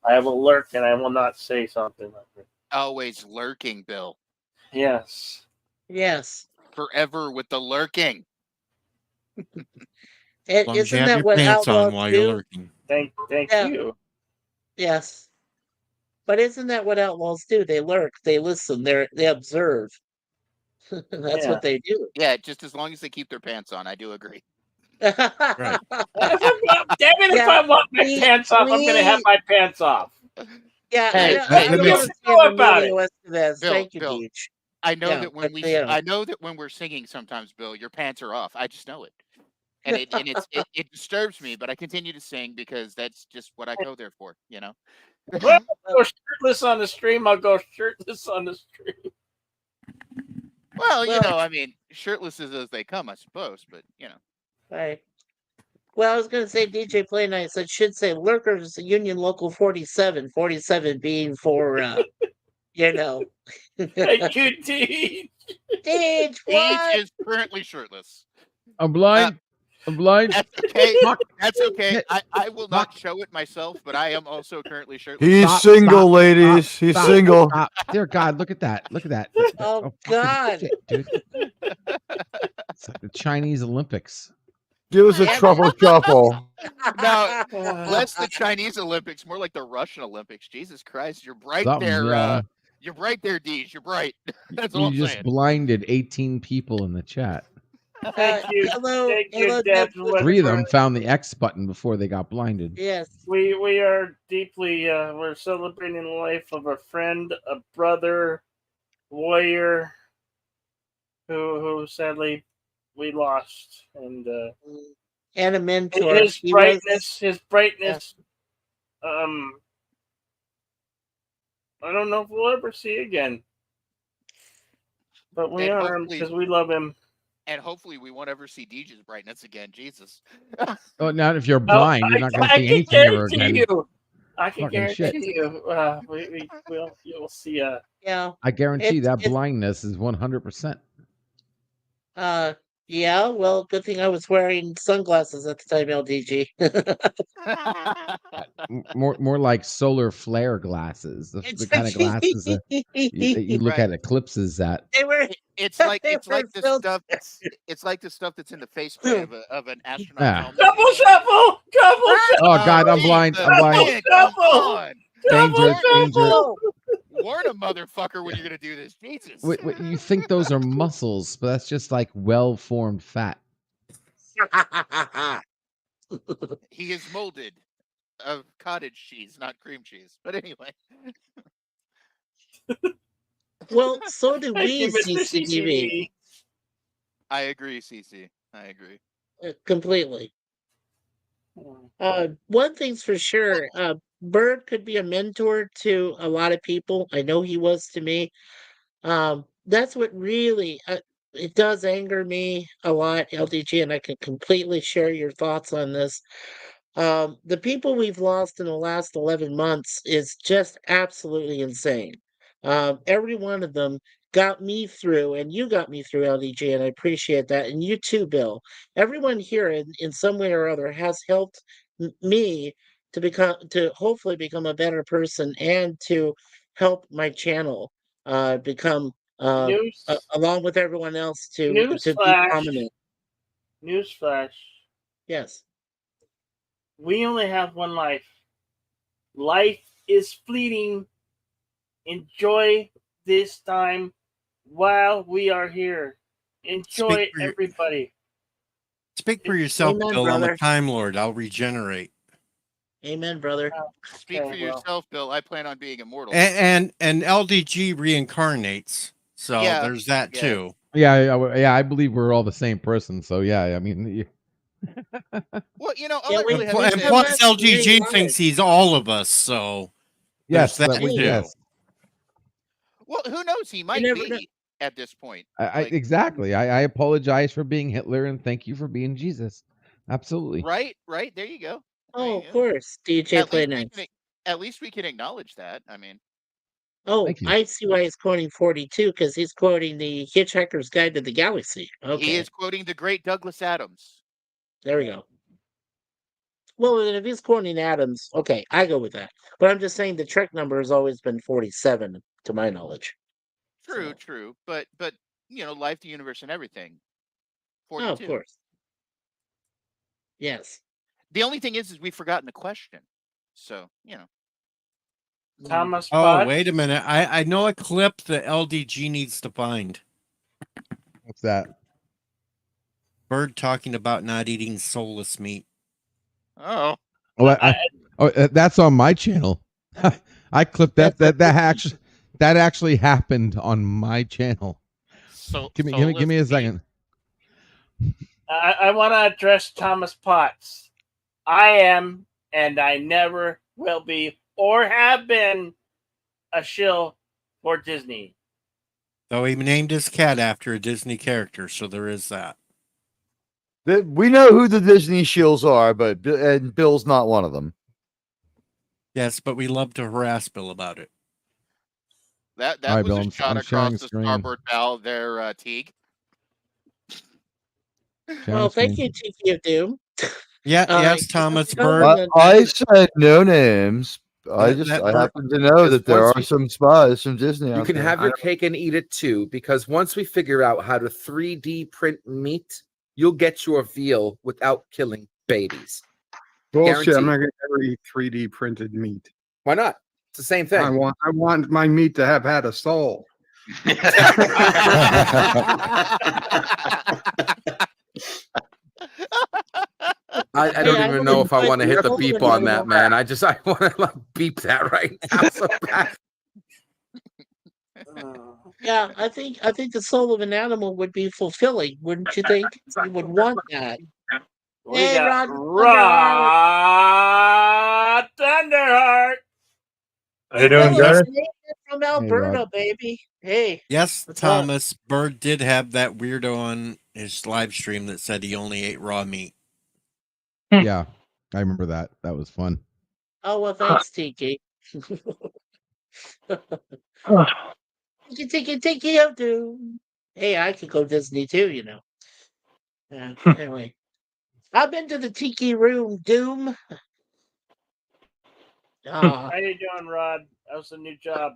have a lurk, and I will not say something like that. Always lurking, Bill. Yes. Yes. Forever with the lurking. Isn't that what outlaws while do? you're lurking. Thank Yeah. you. Yes. But isn't that what outlaws do? They lurk, they listen, they observe. That's what they do. Yeah, just as long as they keep their pants on, I do agree. Right. Damn it, if I want my pants off, I'm going to have my pants off. Yeah, Hey, I don't understand the about West of this. Bill, Thank you, Bill, Deej. I know Yeah, that when but, you know. I know that when we're singing sometimes, Bill, your pants are off. I just know it. And it disturbs me, but I continue to sing because that's just what I go there for, you know. Well, I'll go shirtless on the stream. I'll go shirtless on the stream. Well, you know, I mean, shirtless as they come, I suppose, but you know. Right. Well, I was going to say DJ Play Nights. I should say Lurkers Union Local 47. 47 being for, you know. Thank you, Deej. Deej, what? Deej is currently shirtless. I'm blind. I'm blind. That's okay. That's okay. I will not show it myself, but I am also currently shirtless. He's single, ladies. He's single. Stop. Dear God, look at that. Look at that. Oh, God. Shit, dude. It's like the Chinese Olympics. Give us a truffle shuffle. No, less the Chinese Olympics, more like the Russian Olympics. Jesus Christ, you're bright Something, there. yeah. You're right there, Deej. You're bright. That's all You I'm just saying. blinded 18 people in the chat. Thank you. Hello, Thank you, hello, Deb. Netflix. 3 of them found the X button before they got blinded. Yes. We are deeply we're celebrating the life of a friend, a brother, warrior, who sadly we lost, and a mentor. his brightness. I don't know if we'll ever see again, but we And honor him hopefully- because we love him. And hopefully we won't ever see Deej's brightness again. Jesus. Oh, now if you're blind, you're not going to see anything ever again. I can Fucking shit. guarantee you. You'll see a. Yeah. I guarantee that it's- blindness is 100%. Yeah. Well, good thing I was wearing sunglasses at the time, LDG. More like solar flare glasses, the kind of glasses that you look Right. at eclipses at. They were. It's like they it's like were the filled- stuff. It's like the stuff that's in the faceplate of an astronaut Yeah. helmet. Double shuffle! Double shuffle! Oh God, I'm blind. Jesus, I'm blind. man, come on. Danger, danger. Warn a motherfucker when you're gonna do this. Jesus. Wait, you think those are muscles, but that's just like well-formed fat. He is molded of cottage cheese, not cream cheese. But anyway. Well, so do Thank we, you, Mr. CCTV. I agree, CC. I agree. Completely. One thing's for sure, Bird could be a mentor to a lot of people. I know he was to me. That's what really it does anger me a lot, LDG, and I can completely share your thoughts on this. The people we've lost in the last 11 months is just absolutely insane. Every one of them got me through, and you got me through, LDG, and I appreciate that. And you too, Bill. Everyone here in some way or other has helped me to hopefully become a better person and to help my channel become along with everyone else to be prominent. Newsflash. Yes. We only have one life. Life is fleeting. Enjoy this time while we are here. Enjoy everybody. Speak for yourself, Amen, Bill. I'm brother. a Time Lord. I'll regenerate. Amen, brother. Speak for yourself, Bill. I plan on being immortal. And LDG reincarnates. So Yeah, there's that yeah. too. Yeah, I believe we're all the same person. So yeah, I mean, Well, you know, all Yeah, I really have to And say plus, is LGG thinks he's all of us. So yes, there's that that we, too. yes. well, who knows? He might never be know. at this point. Exactly. I apologize for being Hitler and thank you for being Jesus. Absolutely. Right. There you go. Oh, of course, DJ Play Nice. At least we can acknowledge that. I mean, Oh, Thank you. I see why he's quoting 42 because he's quoting the Hitchhiker's Guide to the Galaxy. Okay, he is quoting the great Douglas Adams. there we go. Well, then if he's quoting Adams, okay, I go with that. But I'm just saying the Trek number has always been 47, to my knowledge. True. But you know, life, the universe, and everything. 42. Oh, of course. Yes. The only thing is we've forgotten the question. So, you know. Thomas Oh, Potts. wait a minute. I know a clip that LDG needs to find. What's that? Bird talking about not eating soulless meat. Oh. That's on my channel. I clipped that. That actually happened on my channel. So give me a second. I want to address Thomas Potts. I am, and I never will be, or have been, a shill for Disney. Though he named his cat after a Disney character, so there is that. We know who the Disney shills are, and Bill's not one of them. Yes, but we love to harass Bill about it. That All right, was Bill, a shot I'm across sharing the screen. starboard bow there, Teague. Well, thank you, Tiki of Doom. Yes, Thomas Bird. I said no names. I happen to know that there are some spies from Disney. You out can there. have your cake and eat it too, because once we figure out how to 3D print meat, you'll get your veal without killing babies. Bullshit! I'm Guaranteed. not going to ever eat 3D printed meat. Why not? It's the same thing. I want my meat to have had a soul. I don't Yeah, I even would know if I enjoy want to the hit the soul beep of on an that, man. I want to like beep that right now. So bad. Yeah, I think the soul of an animal would be fulfilling, wouldn't you think? You would want that. We Hey, got Rod Thunderheart. Rod Thunderheart. How you doing, Phyllis, guys? Nathan from Hey, Alberta, Rod. baby. Hey, Yes, what's up? Thomas Bird did have that weirdo on his live stream that said he only ate raw meat. Yeah, I remember that. That was fun. Oh, well, thanks, Tiki. Tiki of doom. Hey, I could go Disney too, you know. Anyway, I've been to the Tiki room, Doom. How you doing, Rod? How's the new job?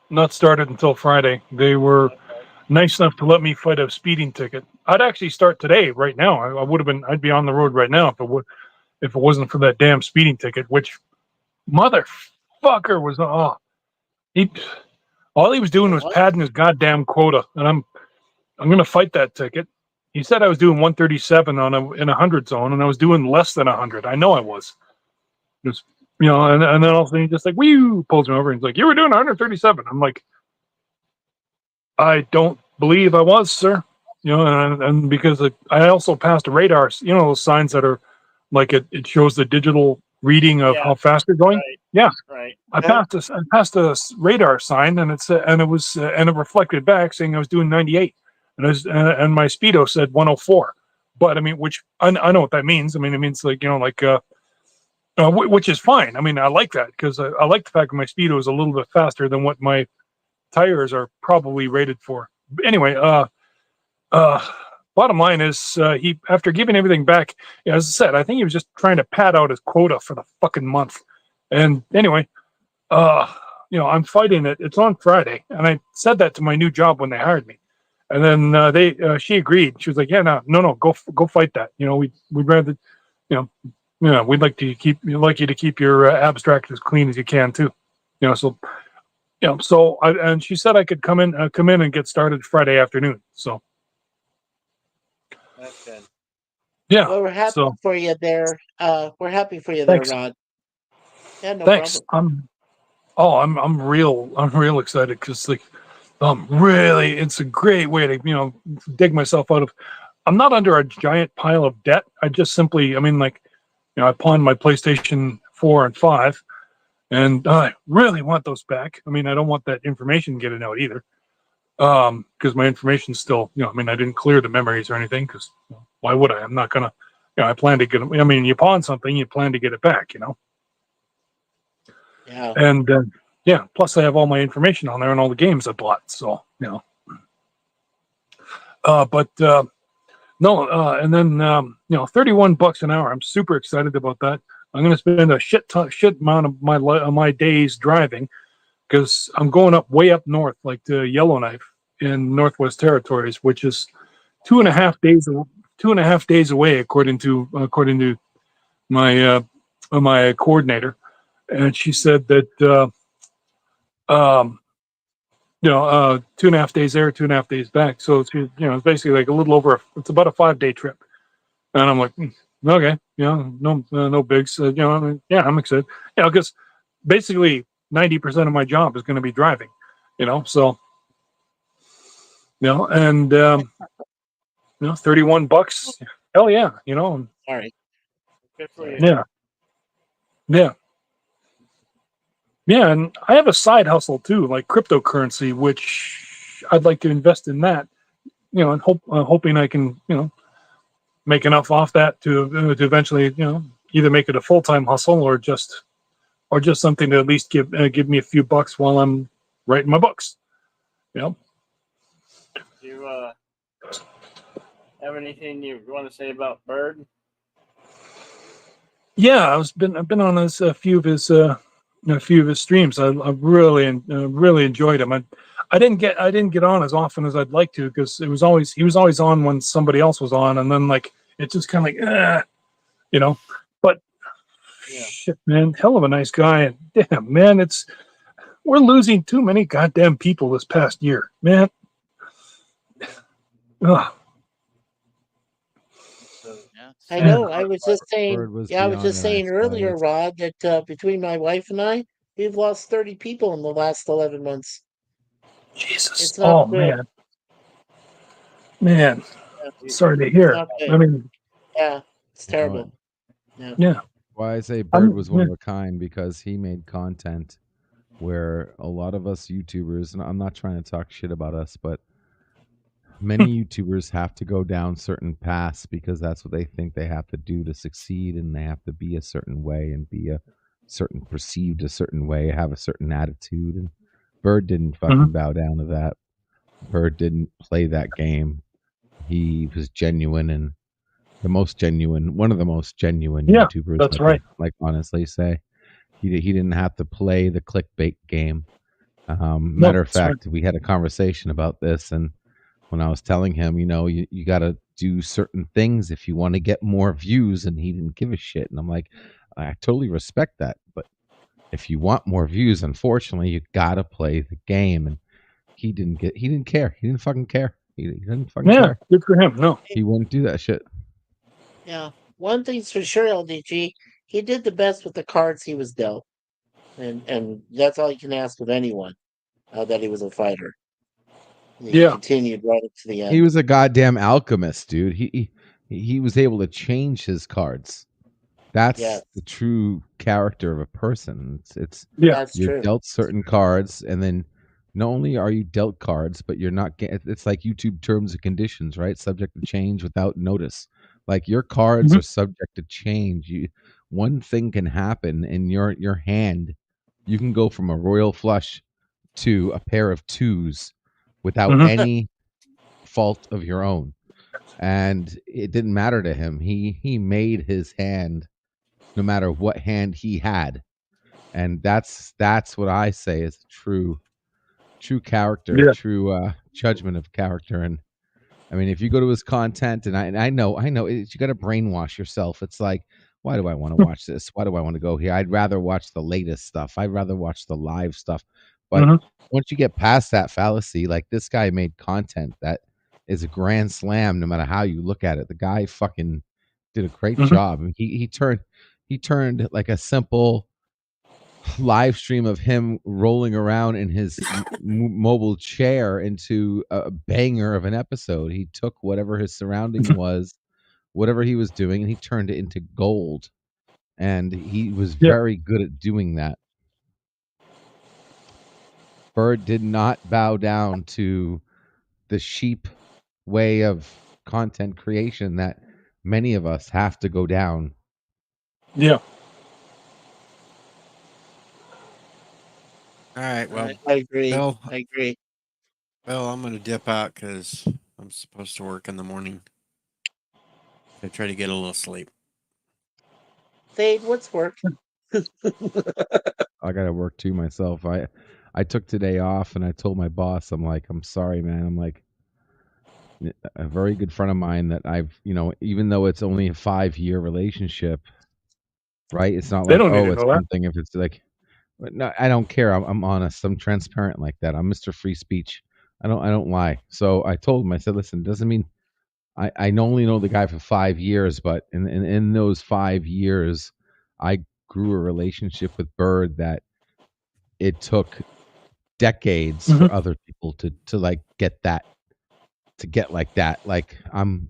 Not started until Friday. They were nice enough to let me fight a speeding ticket. I'd actually start today, right now. I would have been. I'd be on the road right now if it wasn't for that damn speeding ticket. Which motherfucker was all he was doing was padding his goddamn quota, and I'm gonna fight that ticket. He said I was doing 137 in a 100 zone, and I was doing less than 100. I know I was. Just and then all of a sudden he just like whee pulls me over and he's like, "You were doing 137." I'm like, "I don't believe I was, sir." And because I also passed a radar, those signs that are like it shows the digital reading of how fast you're going. Right. Yeah, Right. I passed a radar sign, and it reflected back saying I was doing 98, and my speedo said 104. But I mean, which I know what that means. I mean, it means which is fine. I mean, I like that because I like the fact that my speedo is a little bit faster than what my tires are probably rated for. Anyway, bottom line is he, after giving everything back, as I said, I think he was just trying to pad out his quota for the fucking month. And anyway, I'm fighting it. It's on Friday, and I said that to my new job when they hired me. And then she agreed. She was like, "Yeah, no, go fight that. We'd rather, we'd like you to keep your abstract as clean as you can too. So and she said I could come in and get started Friday afternoon. So That's good. yeah. Well, we're happy for you there. We're happy for you there, Thanks. Rod. Yeah, no Thanks. problem. I'm real excited because really, it's a great way to dig myself out of. I'm not under a giant pile of debt. I just simply, I pawned my PlayStation 4 and 5, and I really want those back. I mean, I don't want that information getting out either, because my information's still, I didn't clear the memories or anything. Because why would I? I'm not gonna. I plan to get them. I mean, you pawn something, you plan to get it back. Yeah. And plus I have all my information on there and all the games I bought. So and then 31 bucks an hour. I'm super excited about that. I'm going to spend a shit amount of my days driving because I'm going way up north, like to Yellowknife in Northwest Territories, which is 2.5 days away, according to my coordinator. And she said that 2.5 days there, 2.5 days back. So it's basically like a little over. It's about a 5-day trip. And I'm like, okay, no bigs. I'm excited. Because basically 90% of my job is going to be driving. So and 31 bucks. Hell yeah, All right. Good for you. Yeah. Yeah, and I have a side hustle too, like cryptocurrency, which I'd like to invest in that. And hoping I can, make enough off that to eventually, either make it a full-time hustle or just something to at least give me a few bucks while I'm writing my books. Do you have anything you want to say about Bird? Yeah, I've been on a few of his streams. I really enjoyed him. I didn't get on as often as I'd like to because he was always on when somebody else was on, and then like it's just kind of like But shit, man, hell of a nice guy. And damn, man, we're losing too many goddamn people this past year, man. Ugh. I know. I was just saying. Bird was Yeah, I was beyond just an saying ice earlier, guy. Rod, that between my wife and I, we've lost 30 people in the last 11 months. Jesus. It's not Oh good. man. Sorry to It's hear. not good. I mean, Yeah, it's You know terrible. what? Yeah. Why I say Bird was one of a kind, because he made content where a lot of us YouTubers, and I'm not trying to talk shit about us, but many YouTubers have to go down certain paths because that's what they think they have to do to succeed, and they have to be a certain way and be perceived a certain way, have a certain attitude. And Bird didn't fucking bow down to that. Bird didn't play that game. He was genuine, and one of the most genuine Yeah, YouTubers. that's I right. can, like, honestly say. He didn't have to play the clickbait game. Matter of that's right. fact, we had a conversation about this, and when I was telling him, you got to do certain things if you want to get more views, and he didn't give a shit. And I'm like, I totally respect that, but if you want more views, unfortunately, you got to play the game. And he didn't care. He didn't fucking care. He didn't fucking care. Good for him. No, he wouldn't do that shit. Yeah. One thing's for sure, LDG. He did the best with the cards he was dealt. And that's all you can ask of anyone, that he was a fighter. He continued right up to the end. He was a goddamn alchemist, dude. He was able to change his cards. That's the true character of a person. That's you're true. dealt certain cards, and then not only are you dealt cards, but you're not getting. It's like YouTube terms and conditions, right? Subject to change without notice. Like, your cards are subject to change. One thing can happen in your hand. You can go from a royal flush to a pair of twos without any fault of your own, and it didn't matter to him. He made his hand no matter what hand he had, and that's what I say is true character, true judgment of character. And I mean, if you go to his content, and I know you got to brainwash yourself. It's like, why do I want to watch this? Why do I want to go here? I'd rather watch the latest stuff. I'd rather watch the live stuff. But once you get past that fallacy, like, this guy made content that is a grand slam, no matter how you look at it. The guy fucking did a great job. And he turned like a simple live stream of him rolling around in his mobile chair into a banger of an episode. He took whatever his surrounding was, whatever he was doing, and he turned it into gold. And he was very good at doing that. Bird did not bow down to the sheep way of content creation that many of us have to go down. Yeah. All right. Well, I agree. Bill, I agree. Well, I'm going to dip out because I'm supposed to work in the morning. I try to get a little sleep. Fade, what's work? I got to work too myself. I took today off, and I told my boss, I'm like, I'm sorry, man. I'm like, a very good friend of mine that I've, even though it's only a 5-year relationship, right? It's not like, oh, it's one thing if it's like, no, I don't care. I'm honest. I'm transparent like that. I'm Mr. Free Speech. I don't lie. So I told him, I said, listen, it doesn't mean I only know the guy for 5 years, but in those 5 years, I grew a relationship with Bird that it took decades for other people to like get that, to get like that. Like, I'm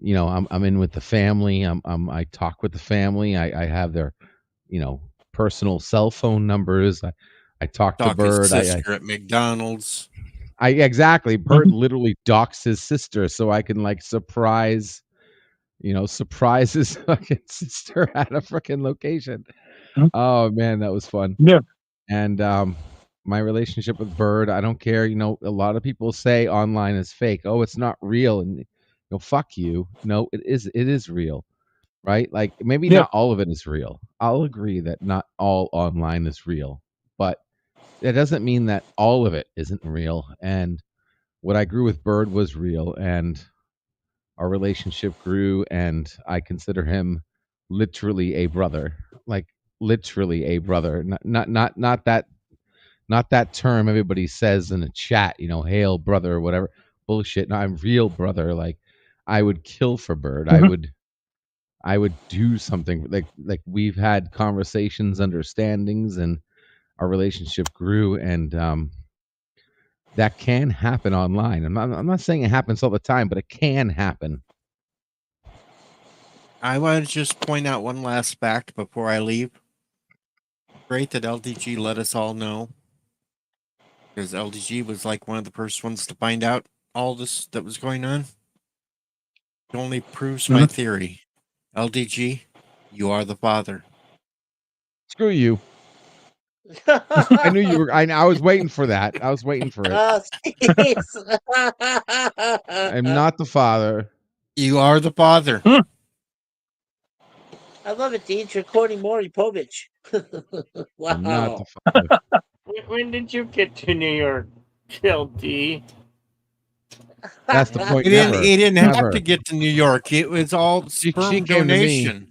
in with the family. I talk with the family. I have their, personal cell phone numbers. I talk to Bird. His sister at McDonald's. Exactly. Bird literally docks his sister so I can like surprise his fucking sister at a freaking location. Oh man, that was fun. Yeah. And my relationship with Bird, I don't care. A lot of people say online is fake. Oh, it's not real. And fuck you. No, it is real. Right? Like, maybe not all of it is real. I'll agree that not all online is real, but that doesn't mean that all of it isn't real. And what I grew with Bird was real, and our relationship grew, and I consider him literally a brother. Like, literally a brother. Not that term everybody says in the chat, hail brother or whatever. Bullshit. No, I'm real brother. Like, I would kill for Bird. I would I would do something like we've had conversations, understandings, and our relationship grew, and that can happen online. I'm not saying it happens all the time, but it can happen. I want to just point out one last fact before I leave. Great that LDG let us all know, because LDG was like one of the first ones to find out all this that was going on. It only proves my theory. LDG, you are the father. Screw you. I knew you were. I was waiting for that. I was waiting for it. I'm not the father. You are the father. I love it, Dean. You're quoting Maury Povich. Wow. I'm not the father. When did you get to New York, LD? That's the point. He Never. didn't have Never. to get to New York. It was all sperm She came to me. donation.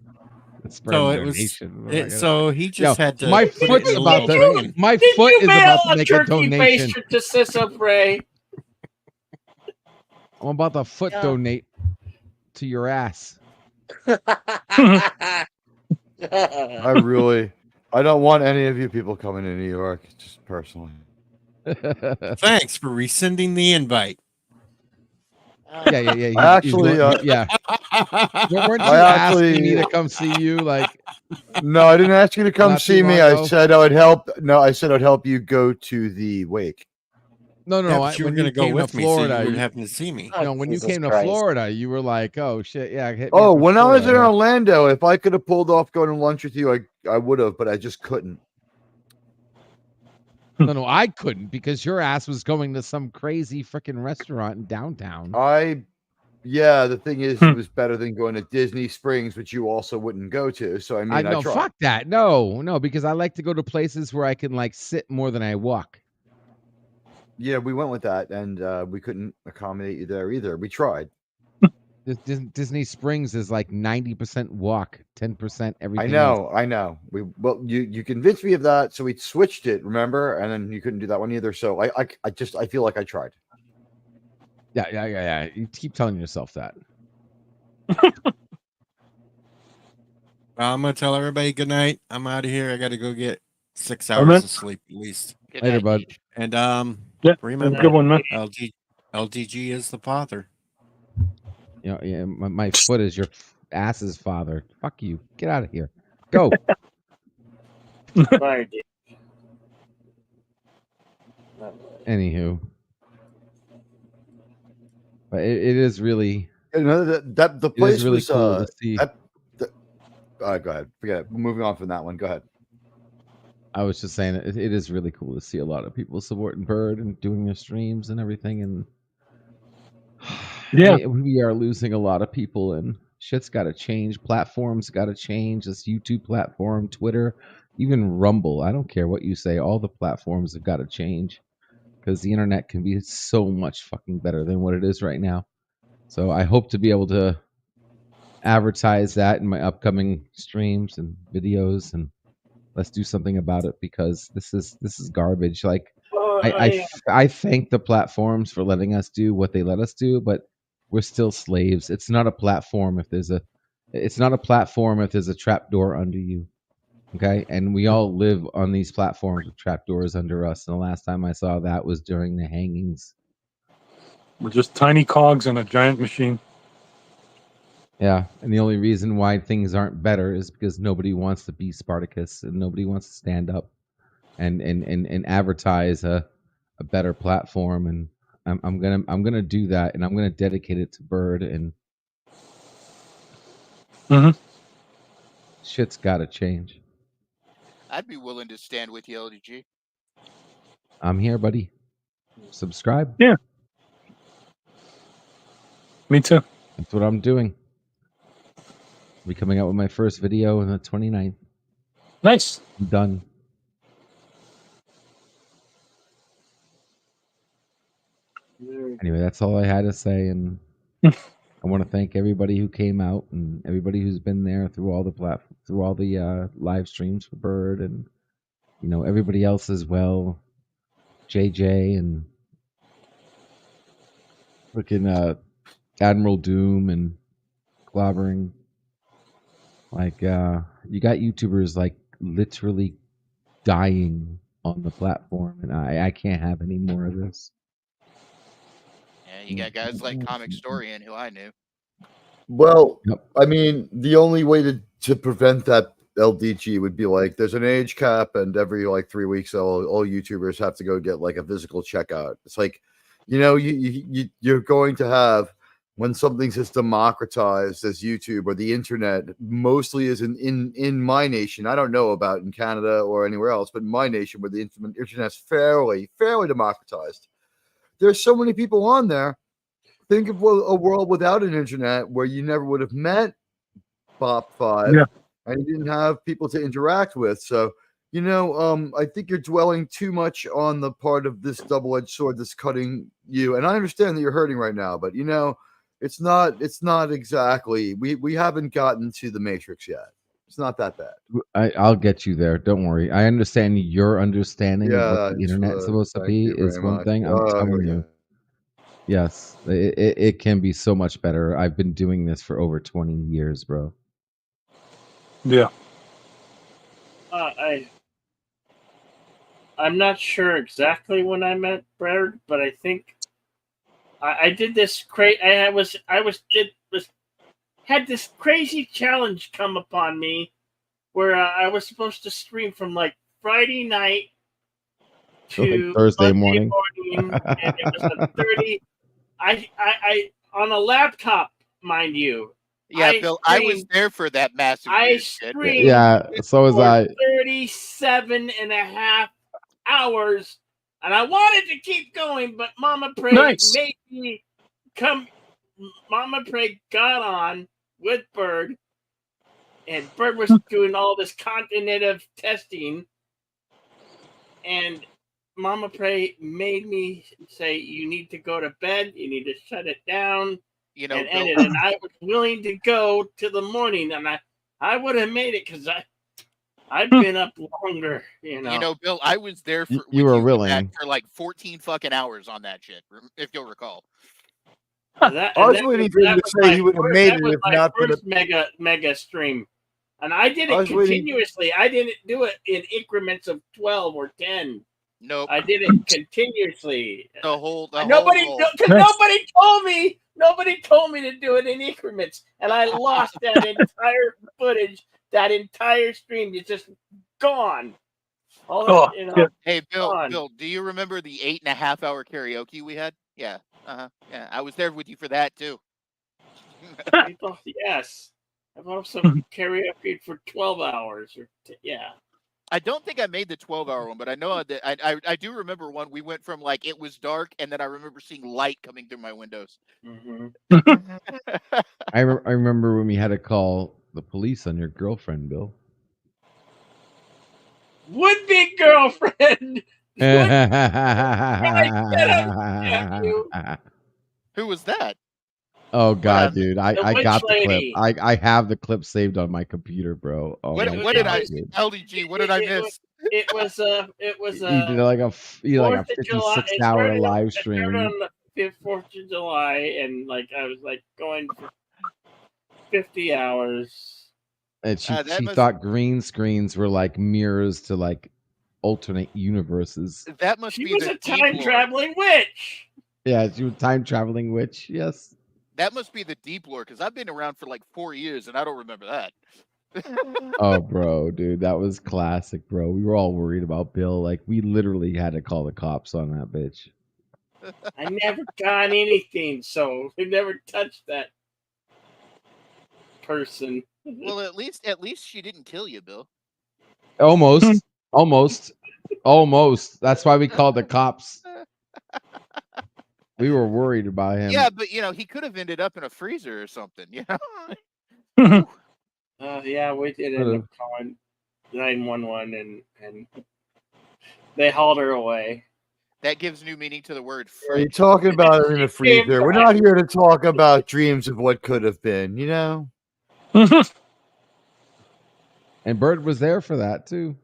Sperm So it donation. was. So he just had to. My put foot's it in a about little to. thing. My Did foot you is mail about to a make a turkey donation. baster to Sissa Bray? I'm about to foot donate to your ass. I don't want any of you people coming to New York, just personally. Thanks for rescinding the invite. Yeah. I actually, yeah. Weren't you asking me to come see you? Like, no, I didn't ask you to come not too see me. long I ago? said I would help. No, I said I'd help you go to the wake. No. Yeah, but you were When going you to go came to with me, so you Florida, wouldn't happen to see me. no, when you Jesus came to Christ. Florida, you were like, "Oh shit, yeah." Hit me Oh, up in when I was in Florida. Orlando, if I could have pulled off going to lunch with you, I would have, but I just couldn't. No, I couldn't because your ass was going to some crazy freaking restaurant in downtown. Yeah, the thing is, it was better than going to Disney Springs, which you also wouldn't go to. So I mean, I no, tried. fuck that. No, because I like to go to places where I can like sit more than I walk. Yeah, we went with that, and we couldn't accommodate you there either. We tried. Disney Springs is like 90% walk, 10% everything. I know. You convinced me of that, so we switched it. Remember, and then you couldn't do that one either. So I feel like I tried. Yeah. You keep telling yourself that. I'm gonna tell everybody good night. I'm out of here. I got to go get 6 hours of sleep at least. Good Later, night, bud. Deej. And Yeah, remember, good one, man. LDG is the father. Yeah. My foot is your ass's father. Fuck you. Get out of here. Go. Bye, Dean. Anywho, but it is really. You know, that the It is place really was cool to see. Go ahead. Forget it. Moving on from that one. Go ahead. I was just saying it is really cool to see a lot of people supporting Bird and doing their streams and everything. And Yeah, we are losing a lot of people, and shit's got to change. Platforms got to change. This YouTube platform, Twitter, even Rumble. I don't care what you say. All the platforms have got to change because the internet can be so much fucking better than what it is right now. So I hope to be able to advertise that in my upcoming streams and videos, and let's do something about it because this is garbage. Like I thank the platforms for letting us do what they let us do, but we're still slaves. It's not a platform if there's a trapdoor under you. Okay? And we all live on these platforms with trapdoors under us. And the last time I saw that was during the hangings. we're just tiny cogs in a giant machine. Yeah, and the only reason why things aren't better is because nobody wants to be Spartacus and nobody wants to stand up and advertise a better platform. And I'm gonna do that, and I'm gonna dedicate it to Bird. And shit's got to change. I'd be willing to stand with you, LDG. I'm here, buddy. Subscribe. Yeah. Me too. That's what I'm doing. I'll be coming out with my first video on the 29th. Nice. I'm done. Anyway, that's all I had to say, and I want to thank everybody who came out and everybody who's been there through all the live streams for Bird, and everybody else as well. JJ and freaking Admiral Doom and Clobbering. Like you got YouTubers like literally dying on the platform, and I can't have any more of this. Yeah, you got guys like Comic Storian, who I knew. Well, I mean, the only way to prevent that LDG would be like there's an age cap, and every like 3 weeks, all YouTubers have to go get like a physical checkout. It's like, you're going to have, when something's as democratized as YouTube or the internet, mostly is in my nation. I don't know about in Canada or anywhere else, but in my nation, where the internet's fairly democratized, there's so many people on there. Think of a world without an internet where you never would have met BOP5, and you didn't have people to interact with. So, I think you're dwelling too much on the part of this double-edged sword that's cutting you. And I understand that you're hurting right now, but it's not exactly. We haven't gotten to the Matrix yet. It's not that bad. I'll get you there. Don't worry. I understand your understanding of what the it's, internet's supposed to thank be you is very one much. thing. I'm telling you. Yes, it can be so much better. I've been doing this for over 20 years, bro. Yeah. I'm not sure exactly when I met Brad, but I think I did this had this crazy challenge come upon me where I was supposed to stream from like Friday night to like Thursday Monday morning, and it was a 30. I on a laptop, mind you. Yeah, Bill, I was there for that massive weird shit. Yeah, so was for I. 37 and a half hours, and I wanted to keep going, but Mama Prey made me come. Mama Prey got on with Bird, and Bird was doing all this continuative testing, and Mama Prey made me say, "You need to go to bed. You need to shut it down." And end it. And I was willing to go to the morning, and I would have made it because I've been up longer. You know, Bill, I was there for You were willing. for like 14 fucking hours on that shit, if you'll recall. I was waiting for him to say he would have made it if not for the mega stream, and I did it continuously. I didn't do it in increments of 12 or 10. Nope. I did it continuously. Nobody told me to do it in increments, and I lost that entire footage. That entire stream is just gone. Hey, Bill, do you remember the 8.5-hour karaoke we had? Yeah. Yeah, I was there with you for that too. Yes. I've also karaoke for 12 hours. Yeah. I don't think I made the 12-hour one, but I know that I do remember one. We went from like it was dark, and then I remember seeing light coming through my windows. I remember when we had to call the police on your girlfriend, Bill. Would-be girlfriend. Who was that? Oh God, dude! I got the clip. I have the clip saved on my computer, bro. Oh, what did I LDG? What did I miss? It was you did like a 56-hour live stream. On the 4th of July, and like I was like going for 50 hours. And she thought green screens were like mirrors to like alternate universes. That must be. She was a time traveling witch. Yeah, she was time traveling witch. Yes. That must be the deep lore, because I've been around for like 4 years and I don't remember that. Oh, bro, dude, that was classic, bro. We were all worried about Bill. Like, we literally had to call the cops on that bitch. I never got anything, so we never touched that person. Well, at least she didn't kill you, Bill. Almost. That's why we called the cops. We were worried about him. Yeah, but he could have ended up in a freezer or something. Yeah, we did end up calling 911, and they hauled her away. That gives new meaning to the word. Are you talking about it in a freezer? We're not here to talk about dreams of what could have been. And Bird was there for that too.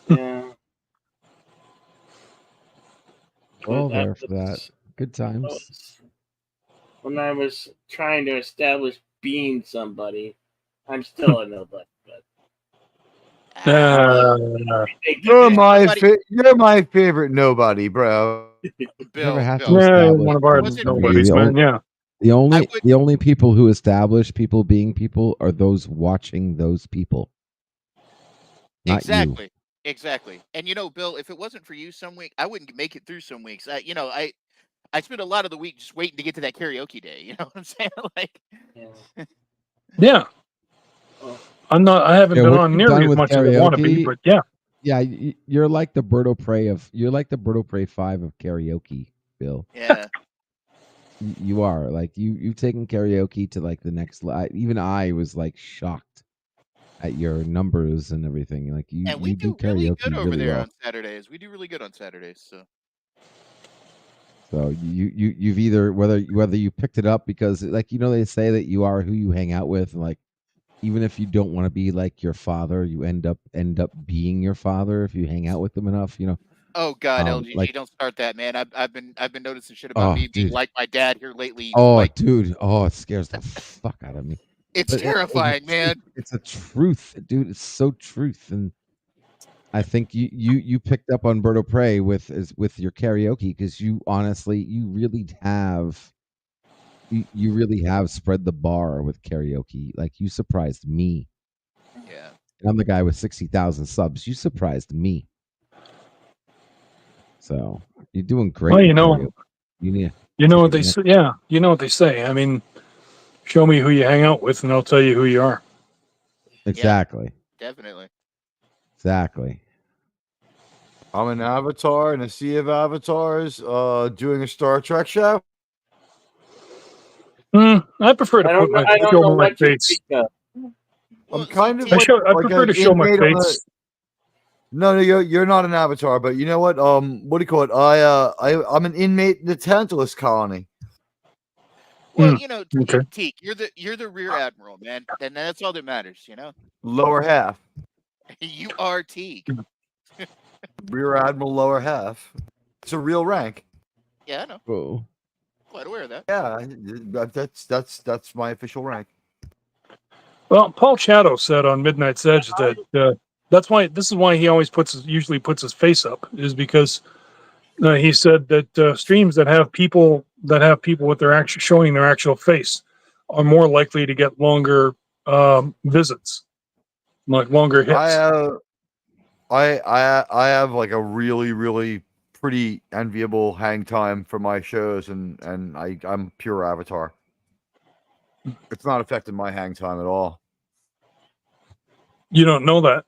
Yeah. All there for that. Good times. When I was trying to establish being somebody, I'm still a nobody. But you're my favorite nobody, bro. Never have to establish one of our things. nobodies, man. Yeah. The only people who establish people being people are those watching those people. Not exactly. you. Exactly. And Bill, if it wasn't for you some week, I wouldn't make it through some weeks. I spent a lot of the week just waiting to get to that karaoke day. You know what I'm saying? Like, yeah. I haven't been when on you're nearly done as with much as I want to be, karaoke, but yeah. Yeah, you're like the BIRDOPREY5 of karaoke, Bill. Yeah. You are like you've taken karaoke to like the next. Even I was like shocked at your numbers and everything. Like And we you do do really karaoke good over really there well. on Saturdays. We do really good on Saturdays. So you've either whether you picked it up because like they say that you are who you hang out with, and like even if you don't want to be like your father, you end up being your father if you hang out with them enough. Oh God, LGG, like don't start that, man. I've been noticing shit about me being dude. like my dad here lately. Oh, Like, dude. Oh, it scares the fuck out of me. it's But terrifying, man. It's a truth, dude. It's so truth, and I think you picked up on Bird of Prey with your karaoke because you honestly you really have spread the bar with karaoke. Like you surprised me. Yeah. And I'm the guy with 60,000 subs. You surprised me. So you're doing great. Well, with karaoke. you know what they say. Yeah, you know what they say. I mean, show me who you hang out with, and I'll tell you who you are. Exactly. Yeah, definitely. Exactly. I'm an avatar in a sea of avatars, doing a Star Trek show. I prefer to show my face. I'm kind of I like prefer an to show my inmate on face. No, you're not an avatar, but you know what? What do you call it? I'm an inmate in the Tantalus colony. Well, okay. Teak, you're the rear admiral, man, and that's all that matters, Lower half. You are Teak. Rear admiral, lower half. It's a real rank. Yeah, I know. Whoa. Quite aware of that. Yeah, that's my official rank. Well, Paul Chato said on Midnight's Edge that that's why this is why he always usually puts his face up, is because he said that streams that have people with their actual showing their actual face are more likely to get longer visits, like longer hits. I have like a really pretty enviable hang time for my shows, and I'm pure avatar. It's not affecting my hang time at all. You don't know that.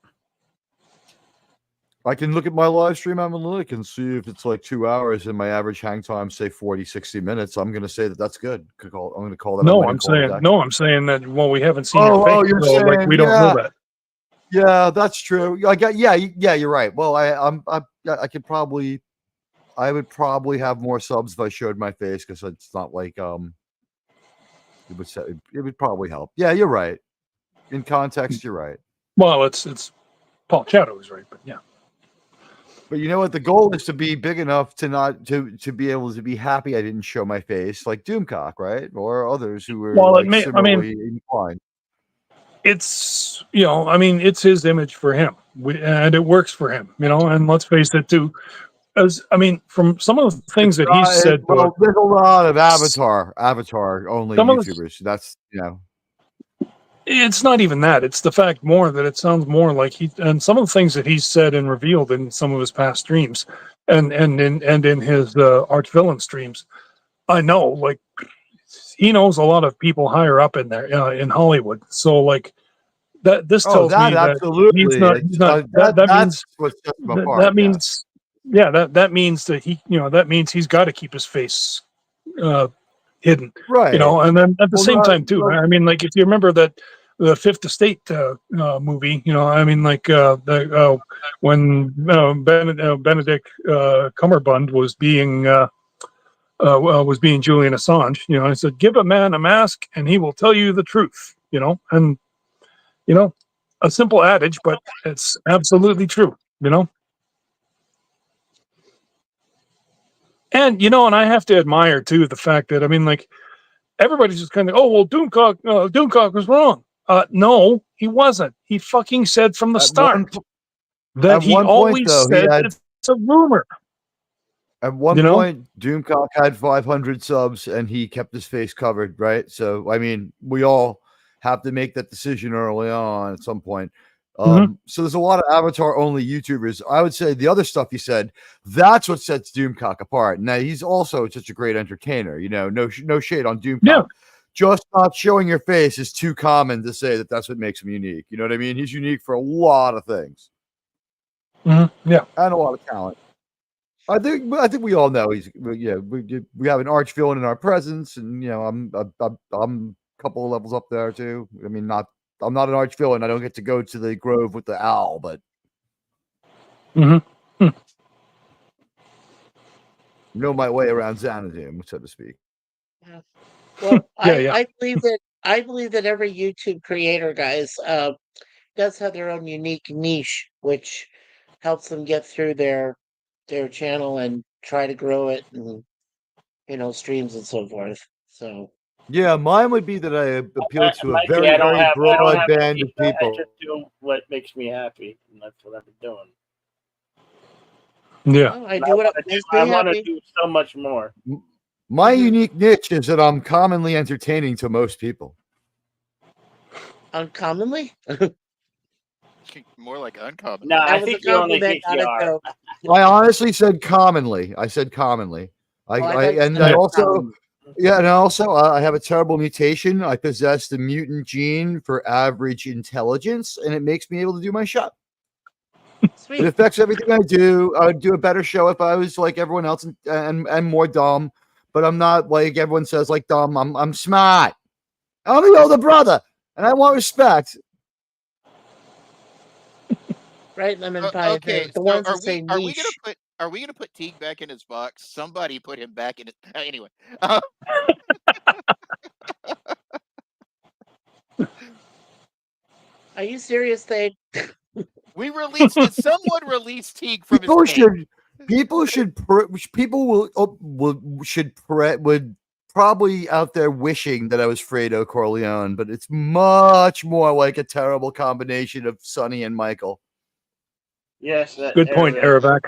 I can look at my live stream analytic and see if it's like 2 hours and my average hang time, say 40, 60 minutes. I'm going to say that that's good. I'm going to call that. No, I'm saying that. Well, we haven't seen your face. Oh, you're saying, like we don't know that. Yeah, that's true. Yeah, you're right. Well, I would probably have more subs if I showed my face because it's not like it would probably help. Yeah, you're right. In context, you're right. Well, it's Paul Chato is right, but yeah. But you know what? The goal is to be big enough to not to be able to be happy I didn't show my face, like Doomcock, right, or others who were similarly inclined. It's it's his image for him, and it works for him, And let's face it, too. From some of the things that he said, well, there's a lot of avatar only YouTubers. That's It's not even that. It's the fact more that it sounds more like and some of the things that he's said and revealed in some of his past streams, and in his Arch Villain streams. I know, like he knows a lot of people higher up in there in Hollywood. So like that. This tells me that absolutely. he's not. That means that means that that means he's got to keep his face hidden, right? And then at the same time too. I mean, like if you remember that the Fifth Estate movie, when Benedict Cumberbund was being Julian Assange, I said, give a man a mask and he will tell you the truth, and a simple adage, but it's absolutely true, And and I have to admire too the fact that everybody's just kind of, oh well, Doomcock was wrong. No, he wasn't. He fucking said from the start that at he one point, always though, he said had- it's a rumor. At one You know? point, Doomcock had 500 subs and he kept his face covered, right? So, I mean, we all have to make that decision early on at some point. So there's a lot of avatar-only YouTubers. I would say the other stuff he said, that's what sets Doomcock apart. Now, he's also such a great entertainer. You know, no shade on Doomcock. Yeah. Just not showing your face is too common to say that that's what makes him unique. You know what I mean? He's unique for a lot of things. Yeah. And a lot of talent. I think we all know we have an arch villain in our presence, and I'm a couple of levels up there too. I mean, I'm not an arch villain. I don't get to go to the grove with the owl, but know my way around Xanadu, so to speak. Yeah. Well, Yeah, I believe that every YouTube creator, guys, does have their own unique niche, which helps them get through their channel and try to grow it, and streams and so forth. So Yeah, mine would be that I appeal to a Mikey, very, I don't very have broad band of I people. just do what makes me happy, and that's what I've been doing. Yeah. I do what makes me I want to happy. do so much more. My unique niche is that I'm commonly entertaining to most people. Uncommonly? More like uncommon. No, I That was a think you only compliment, think not you a are. joke. I honestly said commonly. I said commonly. I I also, and also I have a terrible mutation. I possess the mutant gene for average intelligence, and it makes me able to do my show. Sweet. It affects everything I do. I would do a better show if I was like everyone else and more dumb, but I'm not like everyone says like dumb. I'm smart. I'm the older brother, and I want respect. Right, lemon pie. Okay, The so ones are that say we gonna put Teague back in his box? Somebody put him back in his. Anyway. Are you serious, Thade? We released it. Someone released Teague from People his cage. would probably out there wishing that I was Fredo Corleone, but it's much more like a terrible combination of Sonny and Michael. Yes. Good point, Aravac.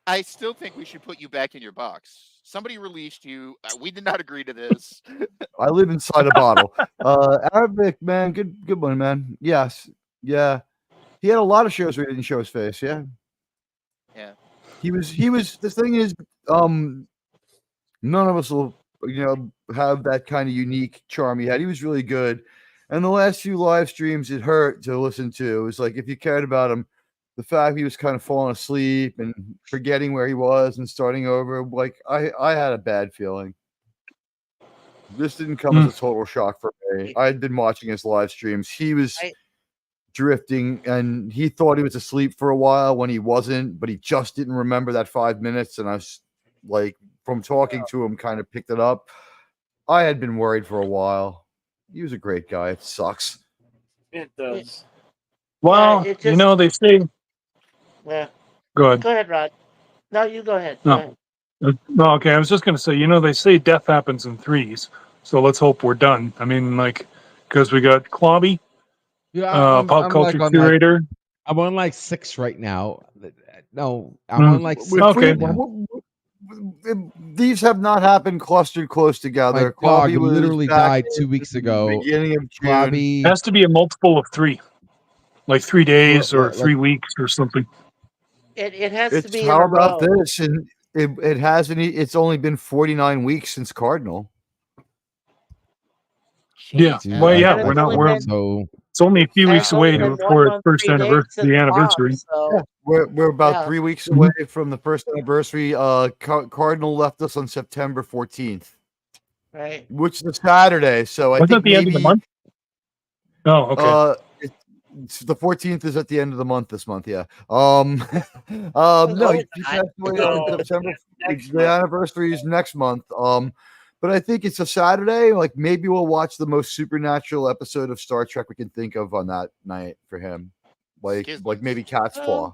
I still think we should put you back in your box. Somebody released you. We did not agree to this. I live inside a bottle. Arabic, man, good one, man. Yes, yeah. He had a lot of shows where he didn't show his face. Yeah. Yeah. He was. The thing is, none of us will, have that kind of unique charm he had. He was really good. And the last few live streams, it hurt to listen to. It was like, if you cared about him, the fact he was kind of falling asleep and forgetting where he was and starting over, like I had a bad feeling. This didn't come as a total shock for me. I had been watching his live streams. He was drifting, and he thought he was asleep for a while when he wasn't, but he just didn't remember that 5 minutes. And I was like, from talking to him, kind of picked it up. I had been worried for a while. He was a great guy. It sucks. It does. Well, they say. Yeah. Go ahead. Go ahead, Rod. No, you go ahead. No. Go ahead. No, okay. I was just going to say, they say death happens in threes. So let's hope we're done. I mean, because we got Clobby, pop culture curator. I'm on like 6 right now. No, I'm on like 6. Okay. These have not happened clustered close together. My dog literally died 2 weeks ago. Beginning of June. Clobby, It has to be a multiple of 3, like 3 days or 3 weeks or something. It has to be. How in a about row. this? And it hasn't. It's only been 49 weeks since Cardinal. Yeah. Well, yeah. We're not. It's only a few weeks away for its first anniversary. Yeah, we're about 3 weeks away from the first anniversary. Cardinal left us on September 14th, right? Which is a Saturday. So I Wasn't think it the end of the month? Oh, okay. The 14th is at the end of the month this month. Yeah. No, September. The anniversary is next month. But I think it's a Saturday. Like maybe we'll watch the most supernatural episode of Star Trek we can think of on that night for him. Like maybe Cat's Paw.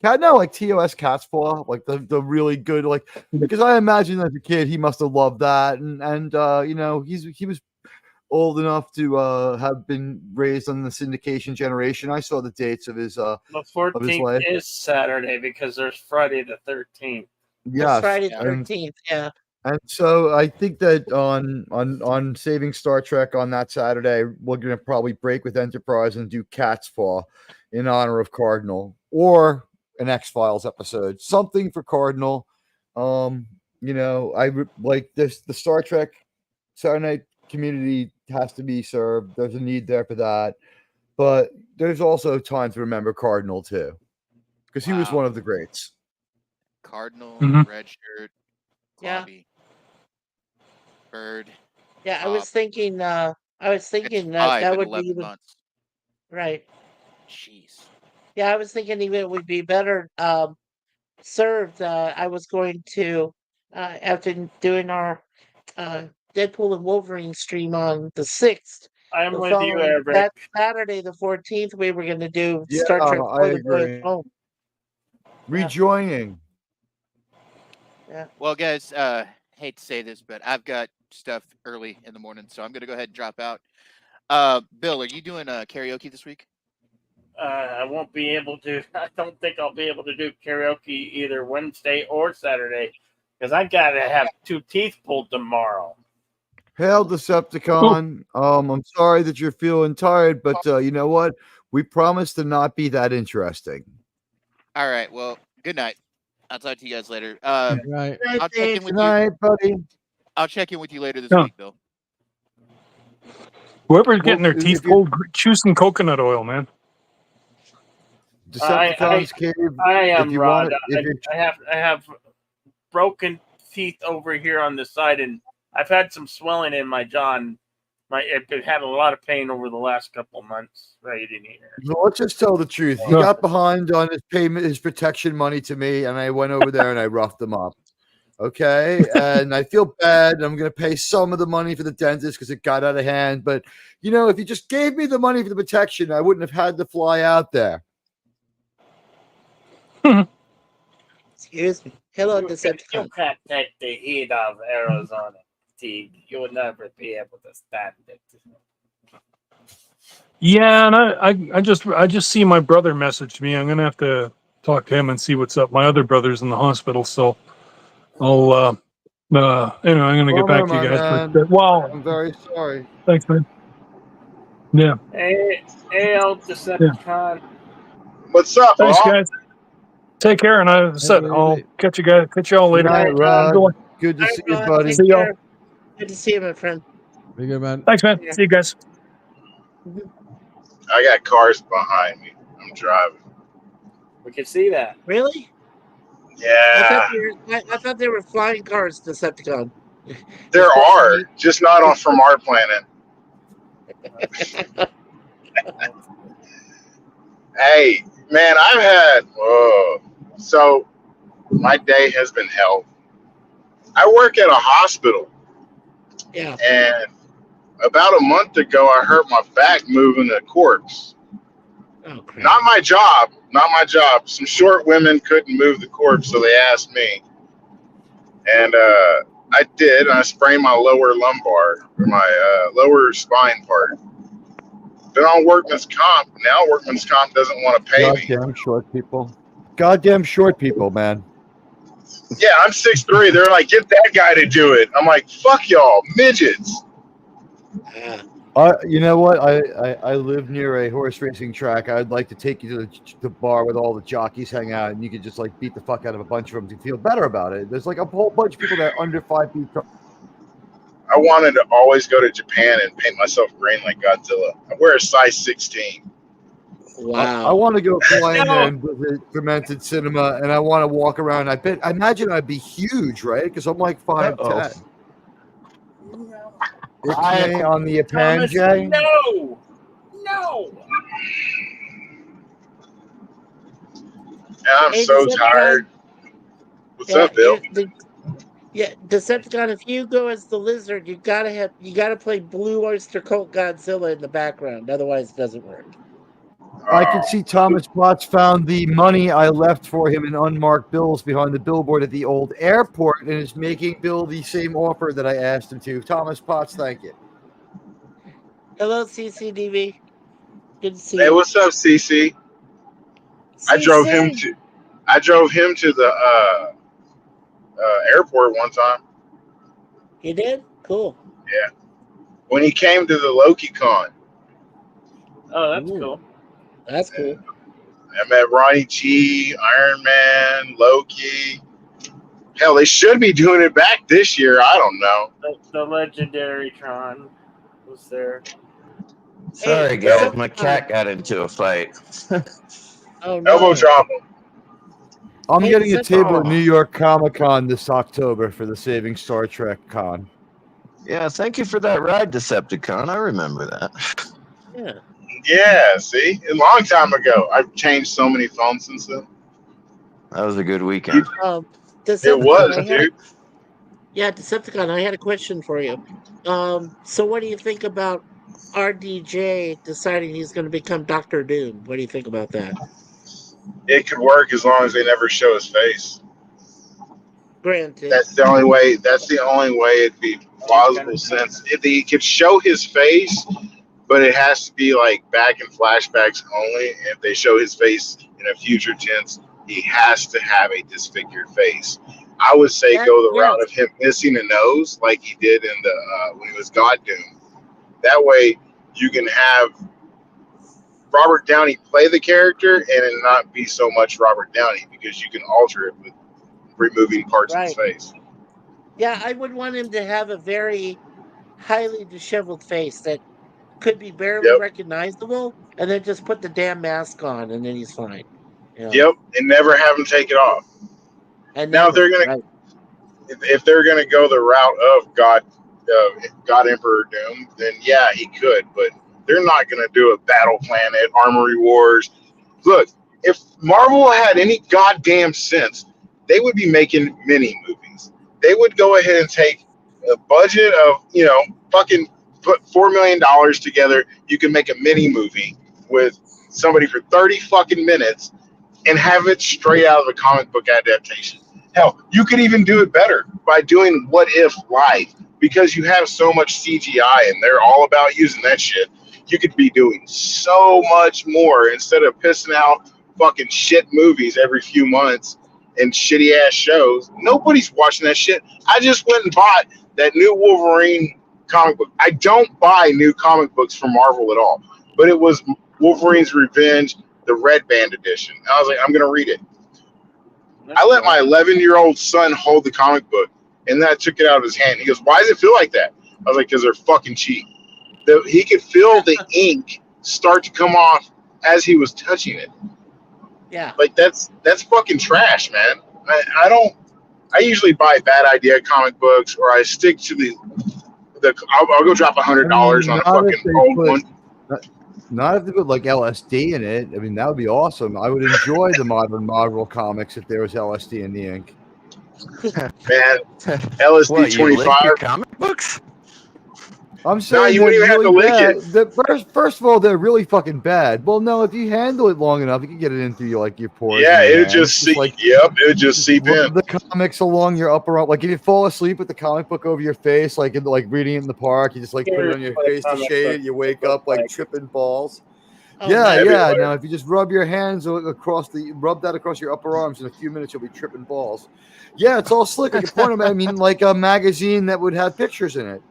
No, like TOS Cat's Paw, like the really good, like, because I imagine as a kid he must have loved that, and you know, he was old enough to have been raised on the syndication generation. I saw the dates of his The of his 14th life. is Saturday because there's Friday the 13th. Yes, Friday the 13th. Yeah. And so I think that on Saving Star Trek on that Saturday, we're gonna probably break with Enterprise and do Cat's Paw in honor of Cardinal, or an X-Files episode, something for Cardinal. You know, like this. The Star Trek Saturday night community has to be served. There's a need there for that, but there's also time to remember Cardinal too, because he was one of the greats. Cardinal, Mhm. Red Shirt, Yeah. Clobby, Bird. Yeah, I was thinking that that would be 11 even months. right. Jeez. Yeah, I was thinking even it would be better served. I was going to after doing our Deadpool and Wolverine stream on the 6th. I'm The with you, following Eric. that Saturday, the 14th, we were going to do Yeah, Star Trek I for the Boy agree. at Home. Rejoining. Yeah. Well, guys, hate to say this, but I've got stuff early in the morning, so I'm gonna go ahead and drop out. Bill, are you doing karaoke this week? I won't be able to. I don't think I'll be able to do karaoke either Wednesday or Saturday because I gotta have 2 teeth pulled tomorrow. Hail Decepticon. I'm sorry that you're feeling tired, but you know what? We promise to not be that interesting. All right. Well, good night. I'll talk to you guys later. Right. I'll check in with Good night, buddy. I'll check in with you later this Yeah. week, Bill. Whoever's getting their if teeth you- pulled, choose some coconut oil, man. Decepticon's Cave. I am if you Rod. want it, I have broken teeth over here on the side, and I've had some swelling in my jaw. And I've had a lot of pain over the last couple of months. Right in here. So let's just tell the truth. He got behind on his payment, his protection money to me, and I went over there and I roughed him up. Okay, and I feel bad. I'm going to pay some of the money for the dentist because it got out of hand. But you know, if you just gave me the money for the protection, I wouldn't have had to fly out there. Excuse me. Hello, You Decepticon. can't take the heat of Arizona, Steve. You will never be able to stand it. Yeah, and I just see my brother messaged me. I'm gonna have to talk to him and see what's up. My other brother's in the hospital, so I'll anyway, I'm gonna get back to you guys. But wow, I'm very sorry. Thanks, man. Yeah. Hey, Decepticon. What's up, Thanks, all? guys. Take care, and I said I'll catch you all later. Good night, Rod. Good one. Good to Bye, see you, Rod. buddy. Take See y'all. care. Good to see you, my friend. Be good, man. Thanks, man. See you guys. I got cars behind me. I'm driving. We can see that. Really? Yeah, I thought they were flying cars, Decepticon. there are, just not on from our planet. Hey, man, I've had so my day has been hell. I work at a hospital. Yeah. And about a month ago, I hurt my back moving a corpse. Oh, crap. Not my job. Some short women couldn't move the corpse, so they asked me. And I did, and I sprained my lower lumbar, or my lower spine part. Been on workman's comp. Now workman's comp doesn't want to pay me. Goddamn short people. Goddamn short people, man. Yeah, I'm 6'3". They're like, get that guy to do it. I'm like, fuck y'all, midgets. You know what? I live near a horse racing track. I'd like to take you to the bar with all the jockeys hang out, and you could just like beat the fuck out of a bunch of them to feel better about it. There's like a whole bunch of people that are under 5 feet. I wanted to always go to Japan and paint myself green like Godzilla. I wear a size 16. Wow. I want to go fly in there and visit Fermented Cinema, and I want to walk around. I imagine I'd be huge, right? Because I'm like 5'10". Ixnay on the Thomas, Apangé. no. Yeah, I'm Hey, so Decepticon. tired. What's up, Bill? Yeah, Decepticon. If you go as the lizard, you gotta play Blue Oyster Cult Godzilla in the background. Otherwise, it doesn't work. I can see Thomas Potts found the money I left for him in unmarked bills behind the billboard at the old airport and is making Bill the same offer that I asked him to. Thomas Potts, thank you. Hello, CCDV. Good to see Hey, you. what's up, CC? I drove him to the airport one time. You did? Cool. Yeah. When he came to the Loki Con. Oh, that's cool. That's cool. I met Ronnie G, Iron Man, Loki. Hell, they should be doing it back this year. I don't know. The legendary Tron was there. Sorry, guys. My cat got into a fight. Oh, no. Elbow drop him. I'm getting a table at Oh. New York Comic Con this October for the Saving Star Trek Con. Yeah, thank you for that ride, Decepticon. I remember that. Yeah. Yeah, see? A long time ago. I've changed so many phones since then. That was a good weekend. It was, dude. Yeah, Decepticon, I had a question for you. So what do you think about RDJ deciding he's going to become Doctor Doom? What do you think about that? It could work as long as they never show his face. Granted. That's the only way. That's the only way it'd be plausible sense. If they could show his face, but it has to be like back in flashbacks only. If they show his face in a future tense, he has to have a disfigured face. I would say go the route of him missing a nose, like he did in the when he was God Doom. That way, you can have Robert Downey play the character and it not be so much Robert Downey because you can alter it with removing parts of his face. Yeah, I would want him to have a very highly disheveled face that could be barely recognizable, and then just put the damn mask on, and then he's fine. You know? Yep, and never have him take it off. And now, if they're gonna go the route of God Emperor Doom, then yeah, he could. But they're not gonna do a Battle Planet, Armory Wars. Look, if Marvel had any goddamn sense, they would be making mini movies. They would go ahead and take a budget of fucking put $4 million together. You can make a mini movie with somebody for 30 fucking minutes and have it straight out of a comic book adaptation. Hell, you could even do it better by doing What If live because you have so much CGI and they're all about using that shit. You could be doing so much more instead of pissing out fucking shit movies every few months and shitty ass shows. Nobody's watching that shit. I just went and bought that new Wolverine comic book. I don't buy new comic books from Marvel at all, but it was Wolverine's Revenge, the Red Band edition. And I was like, I'm going to read it. I let my 11-year-old son hold the comic book, and then I took it out of his hand. He goes, why does it feel like that? I was like, because they're fucking cheap. He could feel the ink start to come off as he was touching it. Yeah. Like, that's fucking trash, man. I usually buy bad idea comic books, or I stick to I'll go drop $100 on a fucking old one. Not if they put like LSD in it. I mean, that would be awesome. I would enjoy the modern Marvel comics if there was LSD in the ink. Man, LSD What, you 25 lick your comic books? I'm saying you wouldn't even have to lick it. First of all, they're really fucking bad. Well, no, if you handle it long enough, you can get it into your pores. Yeah, it would just seep. It would just seep in. The comics along your upper arm. Like if you fall asleep with the comic book over your face, like reading it in the park, you just put it on your face to shade it. You wake up tripping balls. Yeah. Now, if you just rub your hands rub that across your upper arms, in a few minutes you'll be tripping balls. Yeah, it's all slick. Like a porno. I mean, like a magazine that would have pictures in it.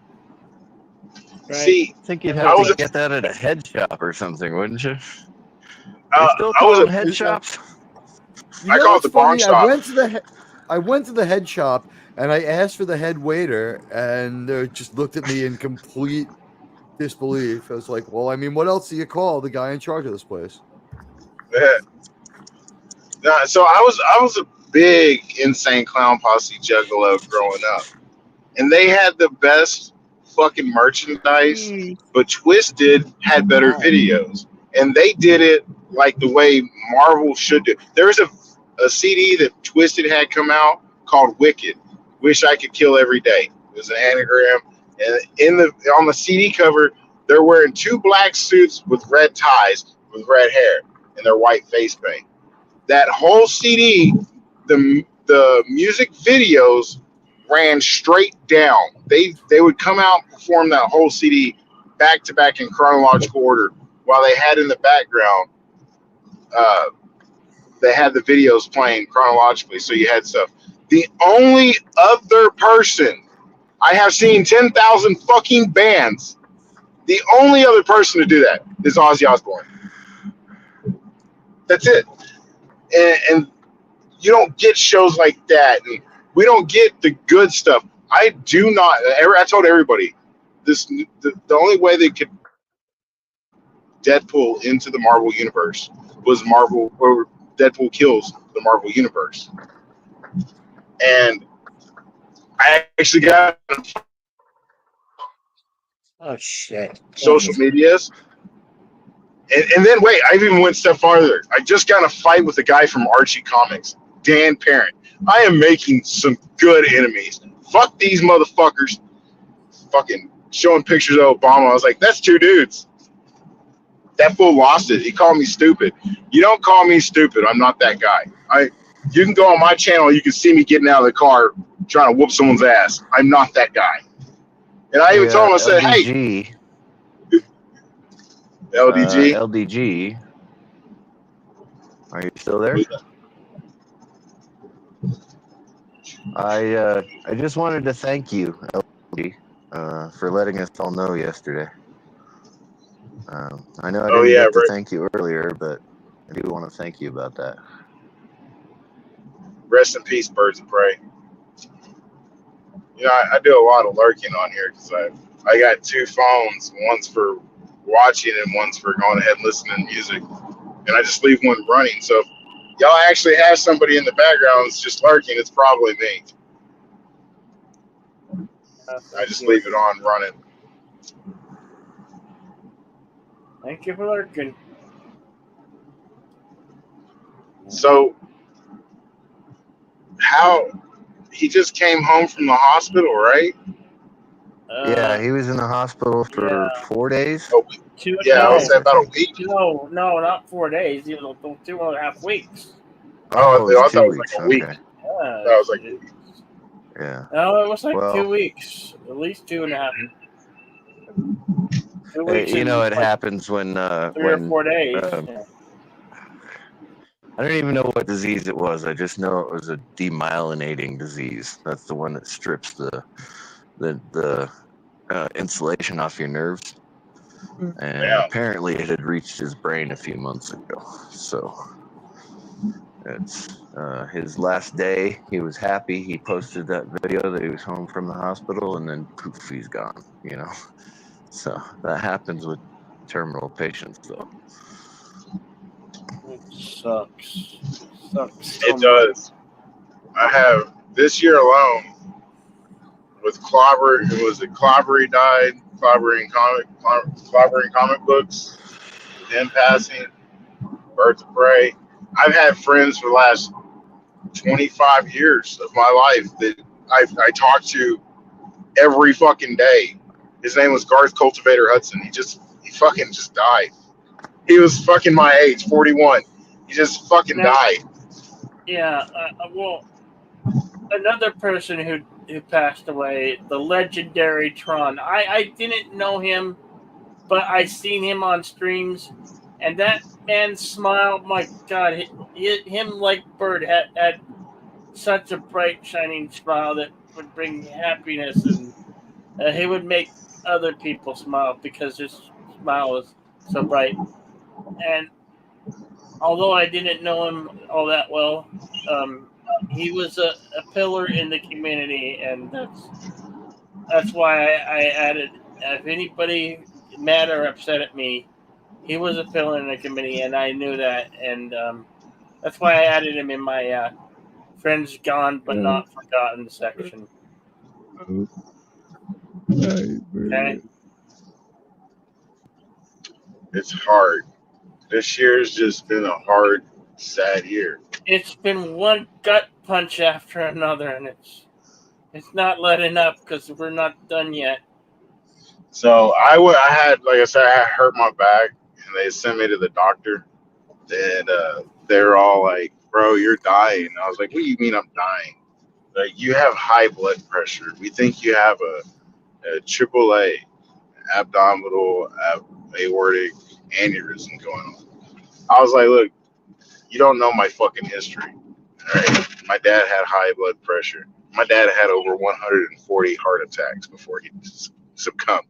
Right. See, I think you'd have to get that at a head shop or something, wouldn't you? Still I was call a them head shops. I call it the pawn shop. I went to the head shop and I asked for the head waiter, and they just looked at me in complete disbelief. I was like, "Well, I mean, what else do you call the guy in charge of this place?" So I was a big Insane Clown Posse juggalo growing up, and they had the best fucking merchandise, but Twisted had better videos, and they did it like the way Marvel should do. There's a CD that Twisted had come out called Wicked, Wish I Could Kill Every Day. It was an anagram, and on the CD cover they're wearing two black suits with red ties, with red hair and their white face paint. That whole CD, the music videos ran straight down. They would come out and perform that whole CD back to back in chronological order, while they had in the background, they had the videos playing chronologically. So you had stuff. The only other person, I have seen 10,000 fucking bands. The only other person to do that is Ozzy Osbourne. That's it. And you don't get shows like that. And we don't get the good stuff. I do not. I told everybody the only way they could Deadpool into the Marvel universe was Marvel, or Deadpool kills the Marvel universe. And I actually got shit social medias. And then wait, I even went a step farther. I just got in a fight with a guy from Archie Comics, Dan Parent. I am making some good enemies. Fuck these motherfuckers. Fucking showing pictures of Obama. I was like, that's two dudes. That fool lost it. He called me stupid. You don't call me stupid. I'm not that guy. You can go on my channel. You can see me getting out of the car trying to whoop someone's ass. I'm not that guy. And I even told him, I said, LDG, hey, LDG. LDG. Are you still there? I just wanted to thank you, LDG, for letting us all know yesterday. I know I didn't get to thank you earlier, but I do want to thank you about that. Rest in peace, Birds of Prey. You know, I do a lot of lurking on here because I got two phones. One's for watching and one's for going ahead and listening to music. And I just leave one running. So if y'all actually have somebody in the background that's just lurking, it's probably me. I just leave it on running. Thank you for lurking. So, how he just came home from the hospital, right? Yeah, he was in the hospital for 4 days. Oh, yeah, I would say about a week. No, not 4 days. 2.5 weeks. Oh, I thought it was like a week. Okay. Yeah, That was like a week. Yeah. No, it was like Well, 2 weeks. At least 2.5. 2 weeks. You know, it like happens when 3 or 4 days. Yeah. I don't even know what disease it was. I just know it was a demyelinating disease. That's the one that strips the insulation off your nerves. And apparently it had reached his brain a few months ago. So it's his last day. He was happy. He posted that video that he was home from the hospital, and then poof, he's gone, you know. So that happens with terminal patients, though. It sucks. It does. I have this year alone with Clobber. It was it Clobbery died. Clobbering comic books. Him passing. Birds of Prey. I've had friends for the last 25 years of my life that I talk to every fucking day. His name was Garth Cultivator Hudson. He fucking just died. He was fucking my age, 41. He just fucking died. Yeah, well, another person who passed away, the legendary Tron. I didn't know him, but I seen him on streams, and that man's smile, my God, him like Bird had such a bright, shining smile that would bring happiness, and he would make other people smile because his smile was so bright. And although I didn't know him all that well, he was a pillar in the community, and that's why I added. If anybody mad or upset at me, he was a pillar in the community, and I knew that, and that's why I added him in my friends gone but not forgotten section. Okay. It's hard. This year's just been a hard, sad year. It's been one gut punch after another, and it's not letting up because we're not done yet. So I had, like I said, I hurt my back, and and they sent me to the doctor, and they're all like, "Bro, you're dying." I was like, "What do you mean I'm dying?" Like, you have high blood pressure. We think you have a AAA abdominal aortic aneurysm going on. I was like, "Look, you don't know my fucking history. All right, my dad had high blood pressure. My dad had over 140 heart attacks before he succumbed."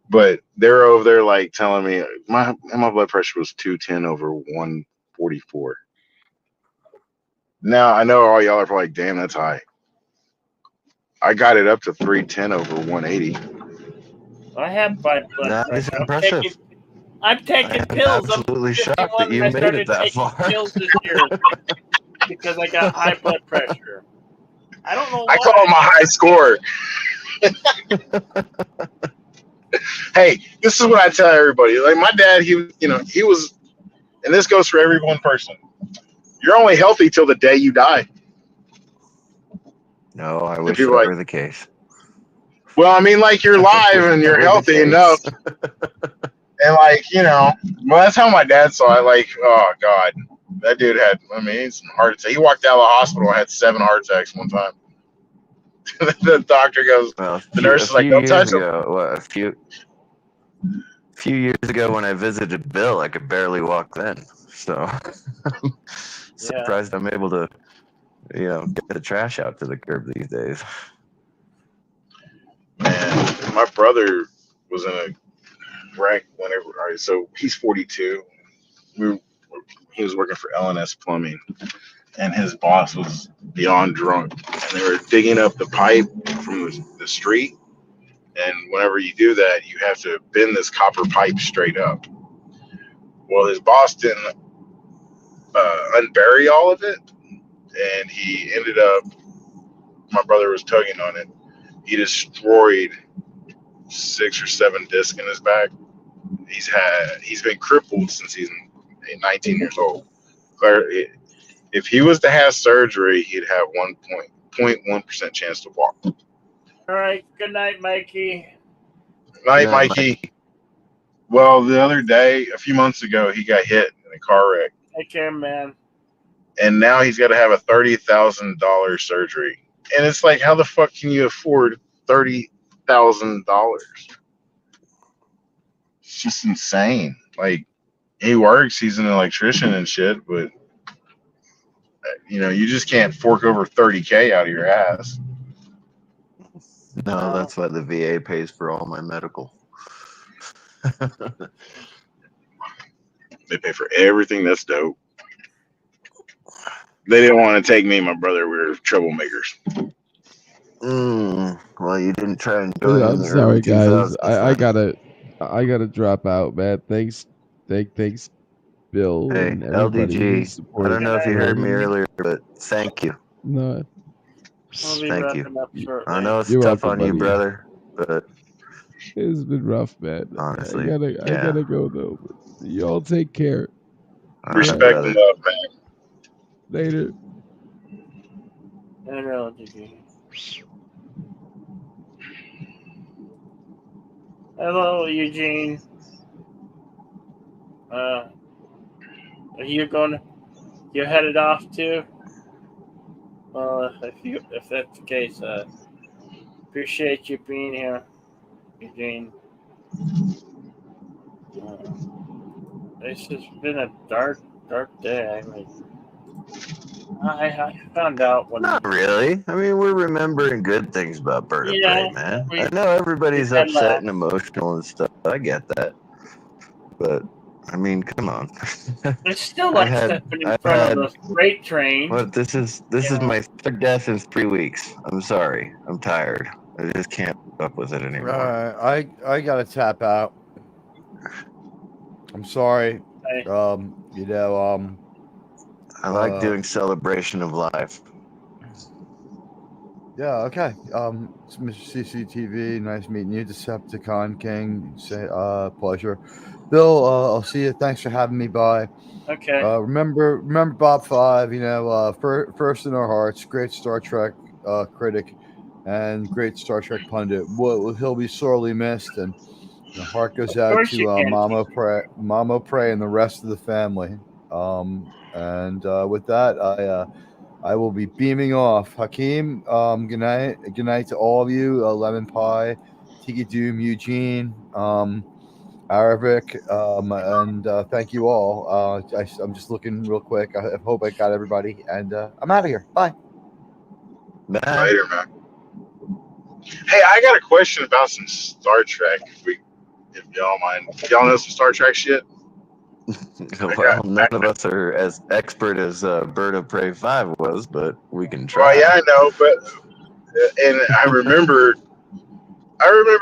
But they're over there like telling me my blood pressure was 210 over 144. Now I know all y'all are probably like, "Damn, that's high." I got it up to 310 over 180. I have high blood That is pressure. impressive. I'm taking pills. I'm Absolutely shocked 51 that you and I made started it that taking far. pills this year because I got high blood pressure. I don't know I why. call him a high score. Hey, this is what I tell everybody. Like my dad, he was, and this goes for every one person. You're only healthy till the day you die. No, I And wish people that are were like, the case. well, I mean, like you're I live wish and that you're were the healthy case. enough, and like well, that's how my dad saw it. Like, oh God, that dude had, I mean, some heart attack. He walked out of the hospital and had 7 heart attacks one time. The doctor goes, Well, the a nurse is like, few "Don't years touch him." ago, a few years ago when I visited Bill, I could barely walk then. So I'm surprised I'm able to, get the trash out to the curb these days. Man, my brother was in a wreck whenever. All right, so he's 42. He was working for L&S Plumbing, and his boss was beyond drunk, and they were digging up the pipe from the street. And whenever you do that, you have to bend this copper pipe straight up. Well, his boss didn't unbury all of it, and he ended up. My brother was tugging on it. He destroyed 6 or 7 discs in his back. He's been crippled since he's 19 years old. If he was to have surgery, he'd have 1.1% chance to walk. All right. Good night, Mikey. Night, Mikey. Well, the other day, a few months ago, he got hit in a car wreck, Take care, man. and now he's got to have a $30,000 surgery. And it's like, how the fuck can you afford $30,000? It's just insane. Like, he works, he's an electrician and shit, but you just can't fork over $30K out of your ass. No, that's why the VA pays for all my medical. They pay for everything. That's dope. They didn't want to take me and my brother. We were troublemakers. Well, you didn't try and join in I'm the sorry, early guys. 2000s. I gotta drop out, man. Thanks, Bill Hey, and everybody who LDG, I supported. don't know if you heard me Roman. earlier, but thank you. No, I'll be Thank you. wrapping up shortly. I know it's You're tough welcome, on you, buddy. brother, but it's been rough, man. honestly, I gotta go though. But y'all take care. Respect and love, man. Later. Hello, LDG. Hello, Eugene. Are you going? You headed off too? Well, if that's the case, appreciate you being here, Eugene. It's just been a dark day. I found out when. Not really. I mean, we're remembering good things about BIRDOPREY, man. I know everybody's had upset laugh. and emotional and stuff. I get that, but I mean, come on. It's still like stepping in front of the freight train. What this is my 3rd death in 3 weeks. I'm sorry. I'm tired. I just can't put up with it anymore. I gotta tap out. I'm sorry. I like doing celebration of life. Yeah, okay. It's Mr. CCTV. Nice meeting you, Decepticon King. Say pleasure. Bill, I'll see you. Thanks for having me by. Okay. Remember Bob 5, first in our hearts, great Star Trek critic and great Star Trek pundit. He'll be sorely missed, and The heart goes Of out course you to can. Mama Pray, and the rest of the family. And with that, I will be beaming off. Hakeem, good night. Good night to all of you. Lemon Pie, Tiki Doom, Eugene, Arabic, and thank you all. I'm just looking real quick. I hope I got everybody, and I'm out of here. Bye. Later, man. Hey, I got a question about some Star Trek. If y'all mind, y'all know some Star Trek shit. Well, none of us are as expert as BIRDOPREY5 was, but we can try. Well, yeah, I know, but and I remember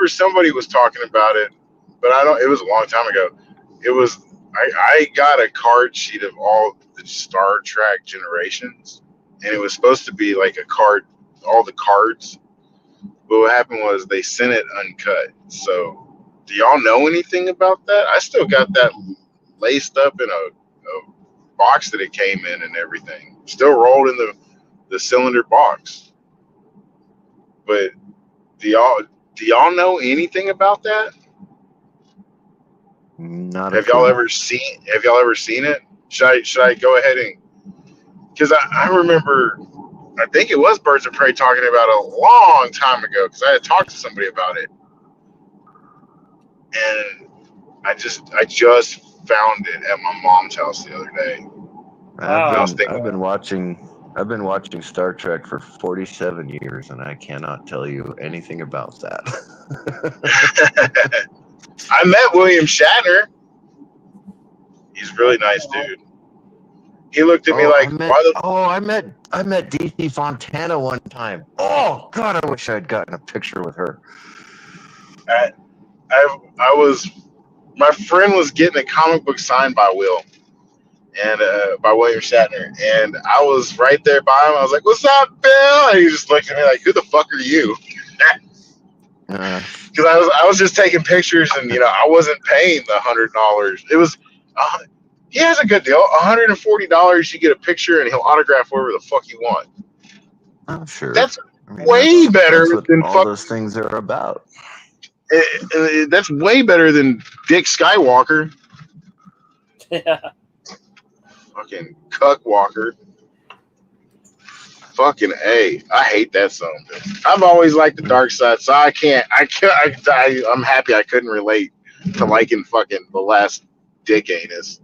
somebody was talking about it, but I don't. It was a long time ago. It was I got a card sheet of all the Star Trek generations, and it was supposed to be like a card, all the cards. But what happened was they sent it uncut. So, do y'all know anything about that? I still got that laced up in a box that it came in and everything. Still rolled in the cylinder box. But do y'all know anything about that? Not Have y'all ever seen it? Should I go ahead and, because I remember, I think it was Birds of Prey talking about it a long time ago, because I had talked to somebody about it, and I just found it at my mom's house the other day. I've been watching Star Trek for 47 years, and I cannot tell you anything about that. I met William Shatner. He's a really nice dude. He looked at me like, I met DC Fontana one time. Oh God, I wish I had gotten a picture with her. My friend was getting a comic book signed by Will and by William Shatner, and I was right there by him. I was like, "What's up, Bill?" And he just looked at me like, "Who the fuck are you?" Because I was just taking pictures, and I wasn't paying the $100. It was he has a good deal. $140, you get a picture, and he'll autograph whatever the fuck you want. I'm sure. That's way better than all those things are about. That's way better than Dick Skywalker. Yeah. Fucking Cuckwalker. Fucking A. I hate that song. I've always liked the dark side, so I'm happy I couldn't relate to liking fucking the last Dick anus.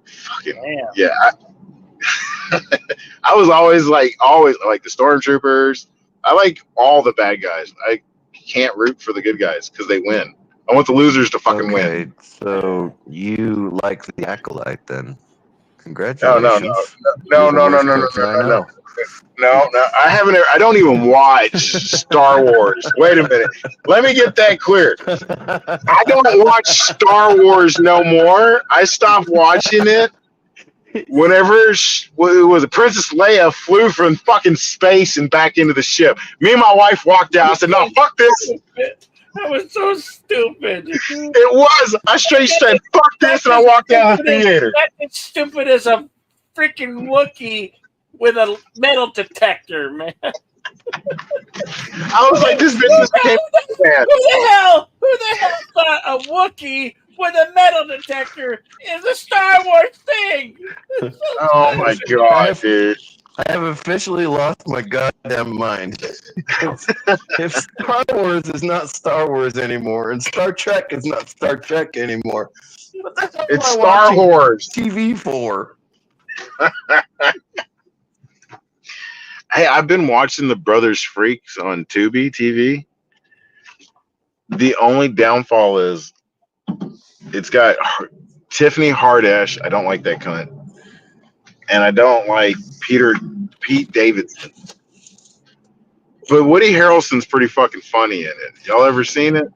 Fucking damn. Yeah. I was always like the Stormtroopers. I like all the bad guys. I can't root for the good guys because they win. I want the losers to fucking win. So you like the Acolyte then? Congratulations. No. I haven't. I don't even watch Star Wars. Wait a minute. Let me get that clear. I don't watch Star Wars no more. I stopped watching it whenever Princess Leia flew from fucking space and back into the ship. Me and my wife walked out. I said, "No, fuck this." That was so stupid. It was. I straight said, "Fuck this," and I walked out of the theater. That's as stupid as a freaking Wookiee with a metal detector, man. I was like, "This business came bad." Who the hell thought a Wookiee with a metal detector is a Star Wars thing? Oh my god, dude. I have officially lost my goddamn mind. If Star Wars is not Star Wars anymore, and Star Trek is not Star Trek anymore, what the hell it's am I Star watching Wars TV for? Hey, I've been watching the Brothers Freaks on Tubi TV. The only downfall is it's got Tiffany Hardash. I don't like that cunt. And I don't like Pete Davidson. But Woody Harrelson's pretty fucking funny in it. Y'all ever seen it?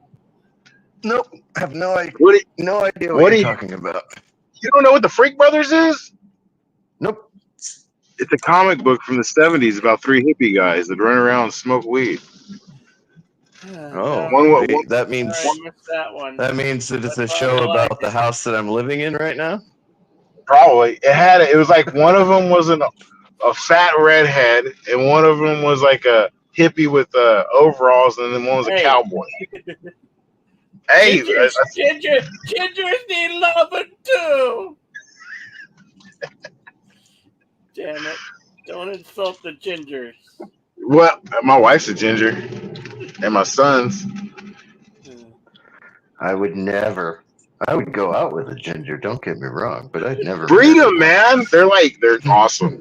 Nope. I have no idea. No idea what you're talking about. You don't know what the Freak Brothers is? Nope. It's a comic book from the 70s about three hippie guys that run around and smoke weed. Oh, that means that means that it's a show about the house that I'm living in right now. Probably. It was like one of them was a fat redhead, and one of them was like a hippie with overalls, and then one was a cowboy. Hey, Gingers need loving too. Damn it! Don't insult the gingers. well, my wife's a ginger, and my son's. I would never. I would go out with a ginger. Don't get me wrong, but I'd never Breed marry them, one. man. They're awesome.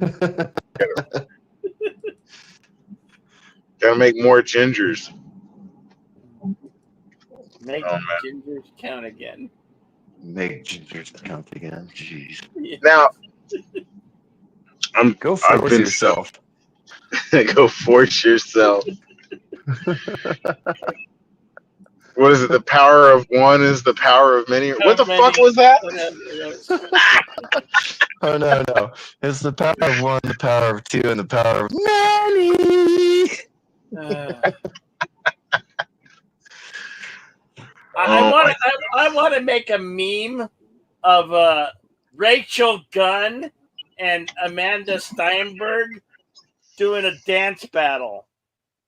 Gotta make more gingers. Make Oh, man. gingers count again. Make gingers count again. Jeez. Yeah. Now, Go I've force been yourself. Go force yourself. What is it? The power of one is the power of many. What the fuck was that? Oh no. It's the power of one, the power of two, and the power of many. I want to make a meme of Rachel Gunn and Amanda Steinberg doing a dance battle.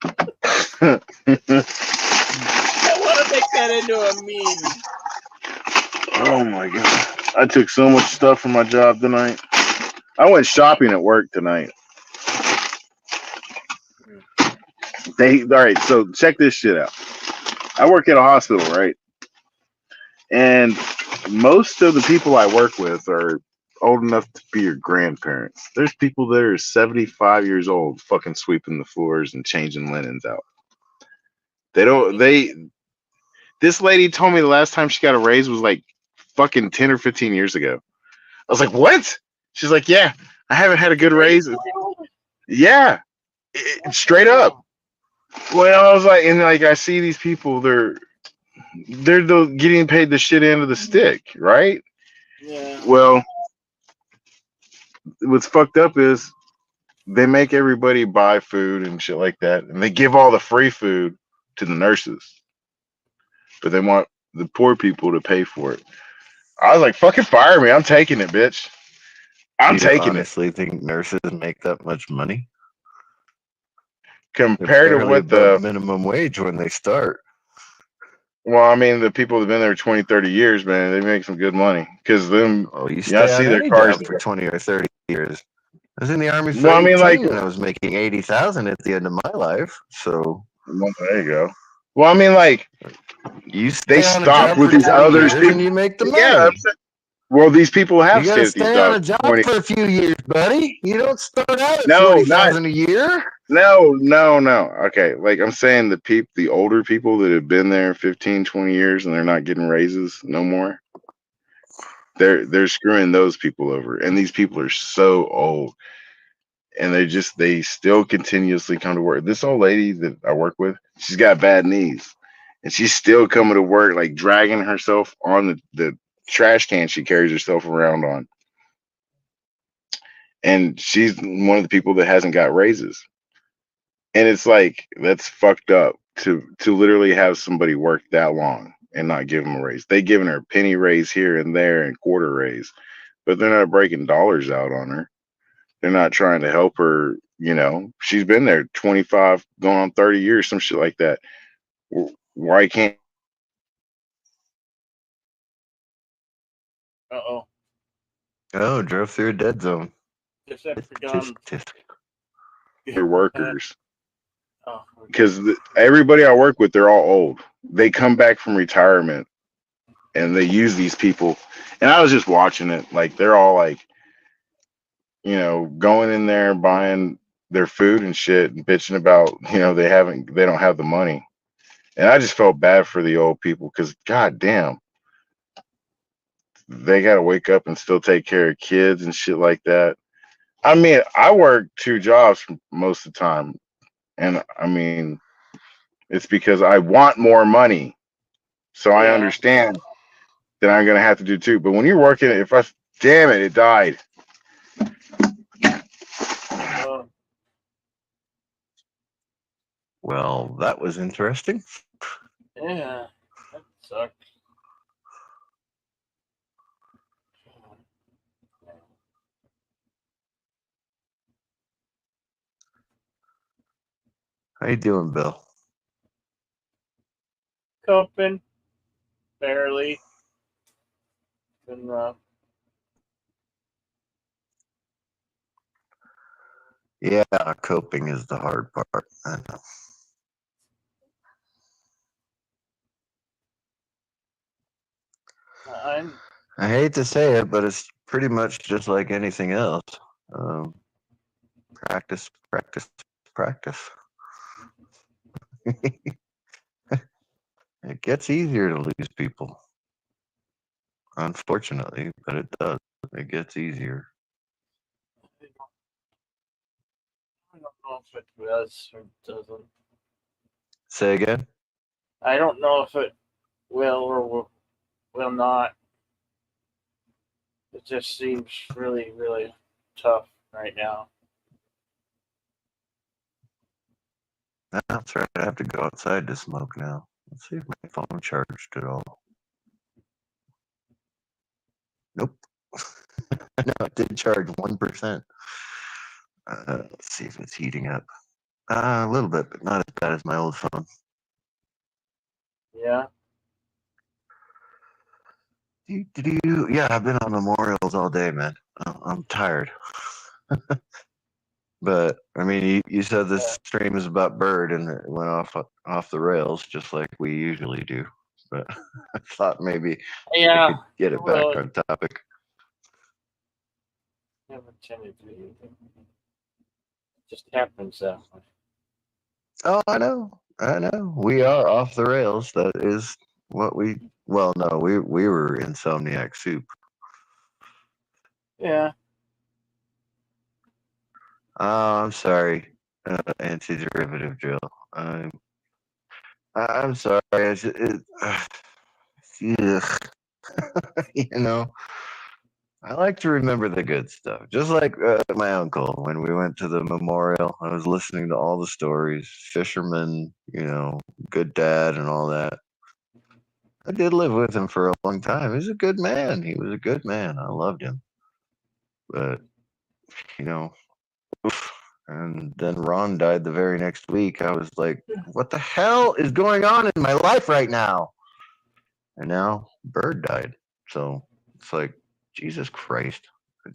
I want to make that into a meme. Oh my god! I took so much stuff from my job tonight. I went shopping at work tonight. All right. So check this shit out. I work at a hospital, right? And most of the people I work with are old enough to be your grandparents. There's people that are 75 years old fucking sweeping the floors and changing linens out. This lady told me the last time she got a raise was like fucking 10 or 15 years ago. I was like, what? She's like, yeah, I haven't had a good raise. Yeah, straight up. Well, I was like, and like I see these people, they're getting paid the shit end of the stick, right? Yeah. Well, what's fucked up is they make everybody buy food and shit like that, and they give all the free food to the nurses, but they want the poor people to pay for it. I was like, fucking fire me. I'm taking it, bitch. I'm Do you taking it. honestly think nurses make that much money? Compared to what above minimum wage when they start. Well, I mean, the people that have been there 20, 30 years, man, they make some good money. Because them, you I stay see on their any cars. job for 20 or 30 years. I was in the Army for Well, I mean, 18 like, and I was making 80,000 at the end of my life. So well, there you go. Well, I mean, like, you they stay on a stop job with for these 20 others. years and you make the money. Yeah, well, these people have You got to stayed at these stay on a jobs job 20. for a few years, buddy. You don't start out at No, 40,000 a year. No. Okay, like I'm saying, the older people that have been there 15, 20 years and they're not getting raises no more. They're screwing those people over, and these people are so old, and they still continuously come to work. This old lady that I work with, she's got bad knees, and she's still coming to work, like dragging herself on the trash can she carries herself around on, and she's one of the people that hasn't got raises. And it's like, that's fucked up to literally have somebody work that long and not give them a raise. They giving her a penny raise here and there and quarter raise, but they're not breaking dollars out on her. They're not trying to help her. She's been there 25, going on 30 years, some shit like that. Why can't? Oh, drove through a dead zone. Decepticon. Your workers. Oh, because everybody I work with, they're all old. They come back from retirement and they use these people. And I was just watching it. Like, they're all like, going in there and buying their food and shit and bitching about, they don't have the money. And I just felt bad for the old people because, goddamn, they got to wake up and still take care of kids and shit like that. I mean, I work 2 jobs most of the time. And I mean, it's because I want more money. So I understand that I'm going to have to do 2. But when you're working, damn it, it died. Well, that was interesting. Yeah, that sucks. How you doing, Bill? Coping. barely. Been rough. Yeah, coping is the hard part. I know. I hate to say it, but it's pretty much just like anything else. Um, practice, practice, practice. It gets easier to lose people. Unfortunately, but it does. It gets easier. I don't know if it does or doesn't. Say again? I don't know if it will or will not. It just seems really, really tough right now. That's right. I have to go outside to smoke now. Let's see if my phone charged at all. Nope. No, it did charge 1%. Let's see if it's heating up. A little bit, but not as bad as my old phone. Yeah. Yeah, I've been on memorials all day, man. I'm tired. But I mean, you said this stream is about Bird, and it went off the rails just like we usually do. But I thought maybe I could get it back on topic. Never intended to do anything. It just happens that way. Oh, I know. We are off the rails. That is what we. Well, no, we were insomniac soup. Yeah. Oh, I'm sorry, anti-derivative drill. I'm sorry. You know, I like to remember the good stuff. Just like my uncle, when we went to the memorial, I was listening to all the stories, fisherman, good dad, and all that. I did live with him for a long time. He was a good man. I loved him. But, oof. And then Ron died the very next week. I was like, what the hell is going on in my life right now? And now Bird died. So it's like, Jesus Christ.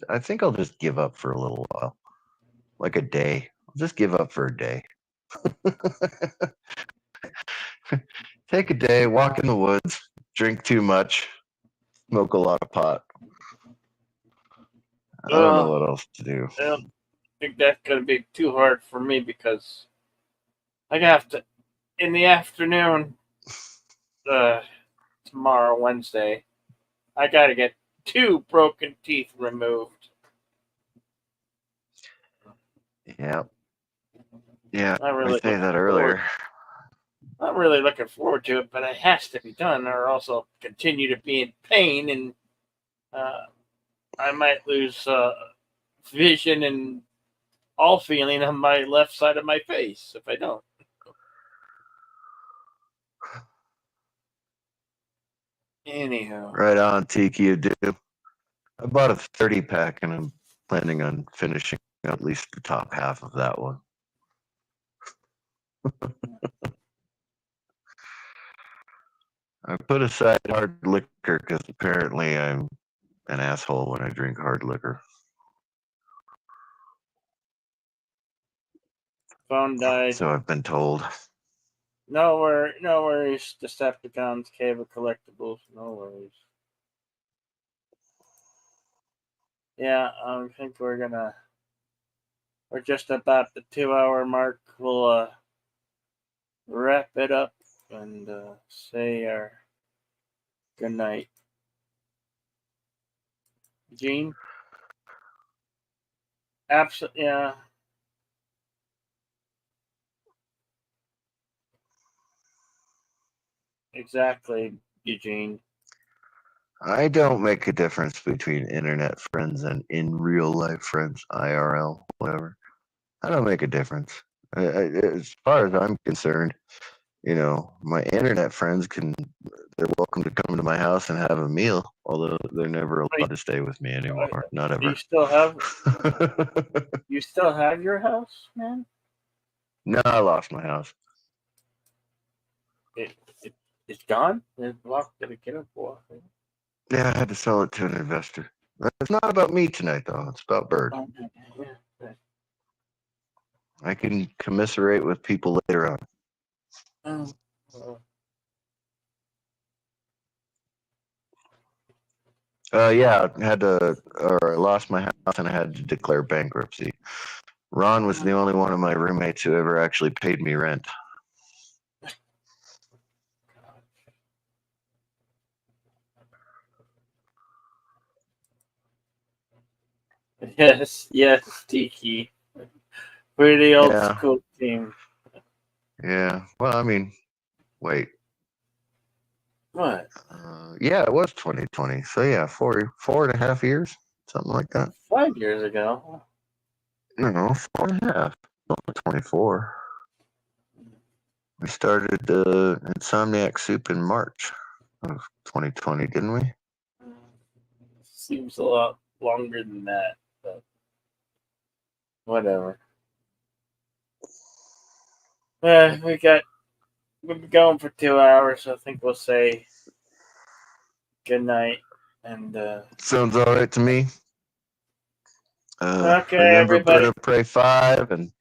I think I'll just give up for a little while. Like a day. I'll just give up for a day. Take a day, walk in the woods, drink too much, smoke a lot of pot. I don't know what else to do. I don't think that's going to be too hard for me because I have to, in the afternoon, tomorrow, Wednesday, I got to get 2 broken teeth removed. Yeah. Yeah, I really say that earlier. Not really looking forward to it, but it has to be done, or else I'll continue to be in pain, and I might lose vision and all feeling on my left side of my face if I don't. Anyhow. Right on, Tiki Adu. I bought a 30-pack, and I'm planning on finishing at least the top half of that one. I put aside hard liquor because apparently I'm an asshole when I drink hard liquor. Phone died. So I've been told. No worries. Decepticons, Cave of Collectibles, no worries. Yeah, I think we're just about the 2-hour mark. We'll wrap it up and say our good night. Gene? Absolutely, yeah. Exactly, Eugene. I don't make a difference between internet friends and in real life friends, IRL, whatever. I don't make a difference. As far as I'm concerned, my internet friends they're welcome to come to my house and have a meal, although they're never allowed to stay with me anymore. Not ever. You still have your house, man? No, I lost my house. It's gone? What did I get it for? Yeah, I had to sell it to an investor. It's not about me tonight, though. It's about Bird. Yeah. I can commiserate with people later on. Yeah, I lost my house and I had to declare bankruptcy. Ron was the only one of my roommates who ever actually paid me rent. Yes, Tiki. Pretty old Yeah. school team. Yeah. Well, I mean, wait. What? Yeah, it was 2020. So yeah, 4.5 years, something like that. 5 years ago. No, 4.5. 24. We started Insomniac Soup in March of 2020, didn't we? Seems a lot longer than that, but whatever. We've been going for 2 hours, so I think we'll say good night. And sounds all right to me. Okay, Remember everybody. BIRDOPREY5, and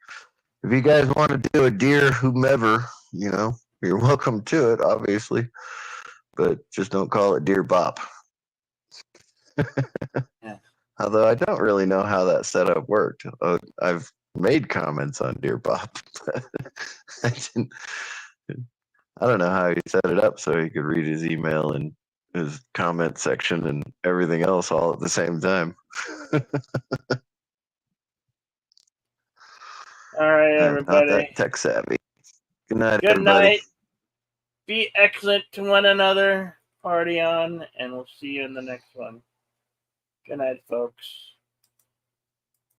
if you guys want to do a deer whomever, you're welcome to it, obviously, but just don't call it Deer Bop. Yeah. Although I don't really know how that setup worked. I've made comments on Deer Bop, but I don't know how he set it up so he could read his email and his comment section and everything else all at the same time. All right, I'm not everybody. that tech savvy. Good night, Good everybody. night. Be excellent to one another. Party on, and we'll see you in the next one. Good night, folks.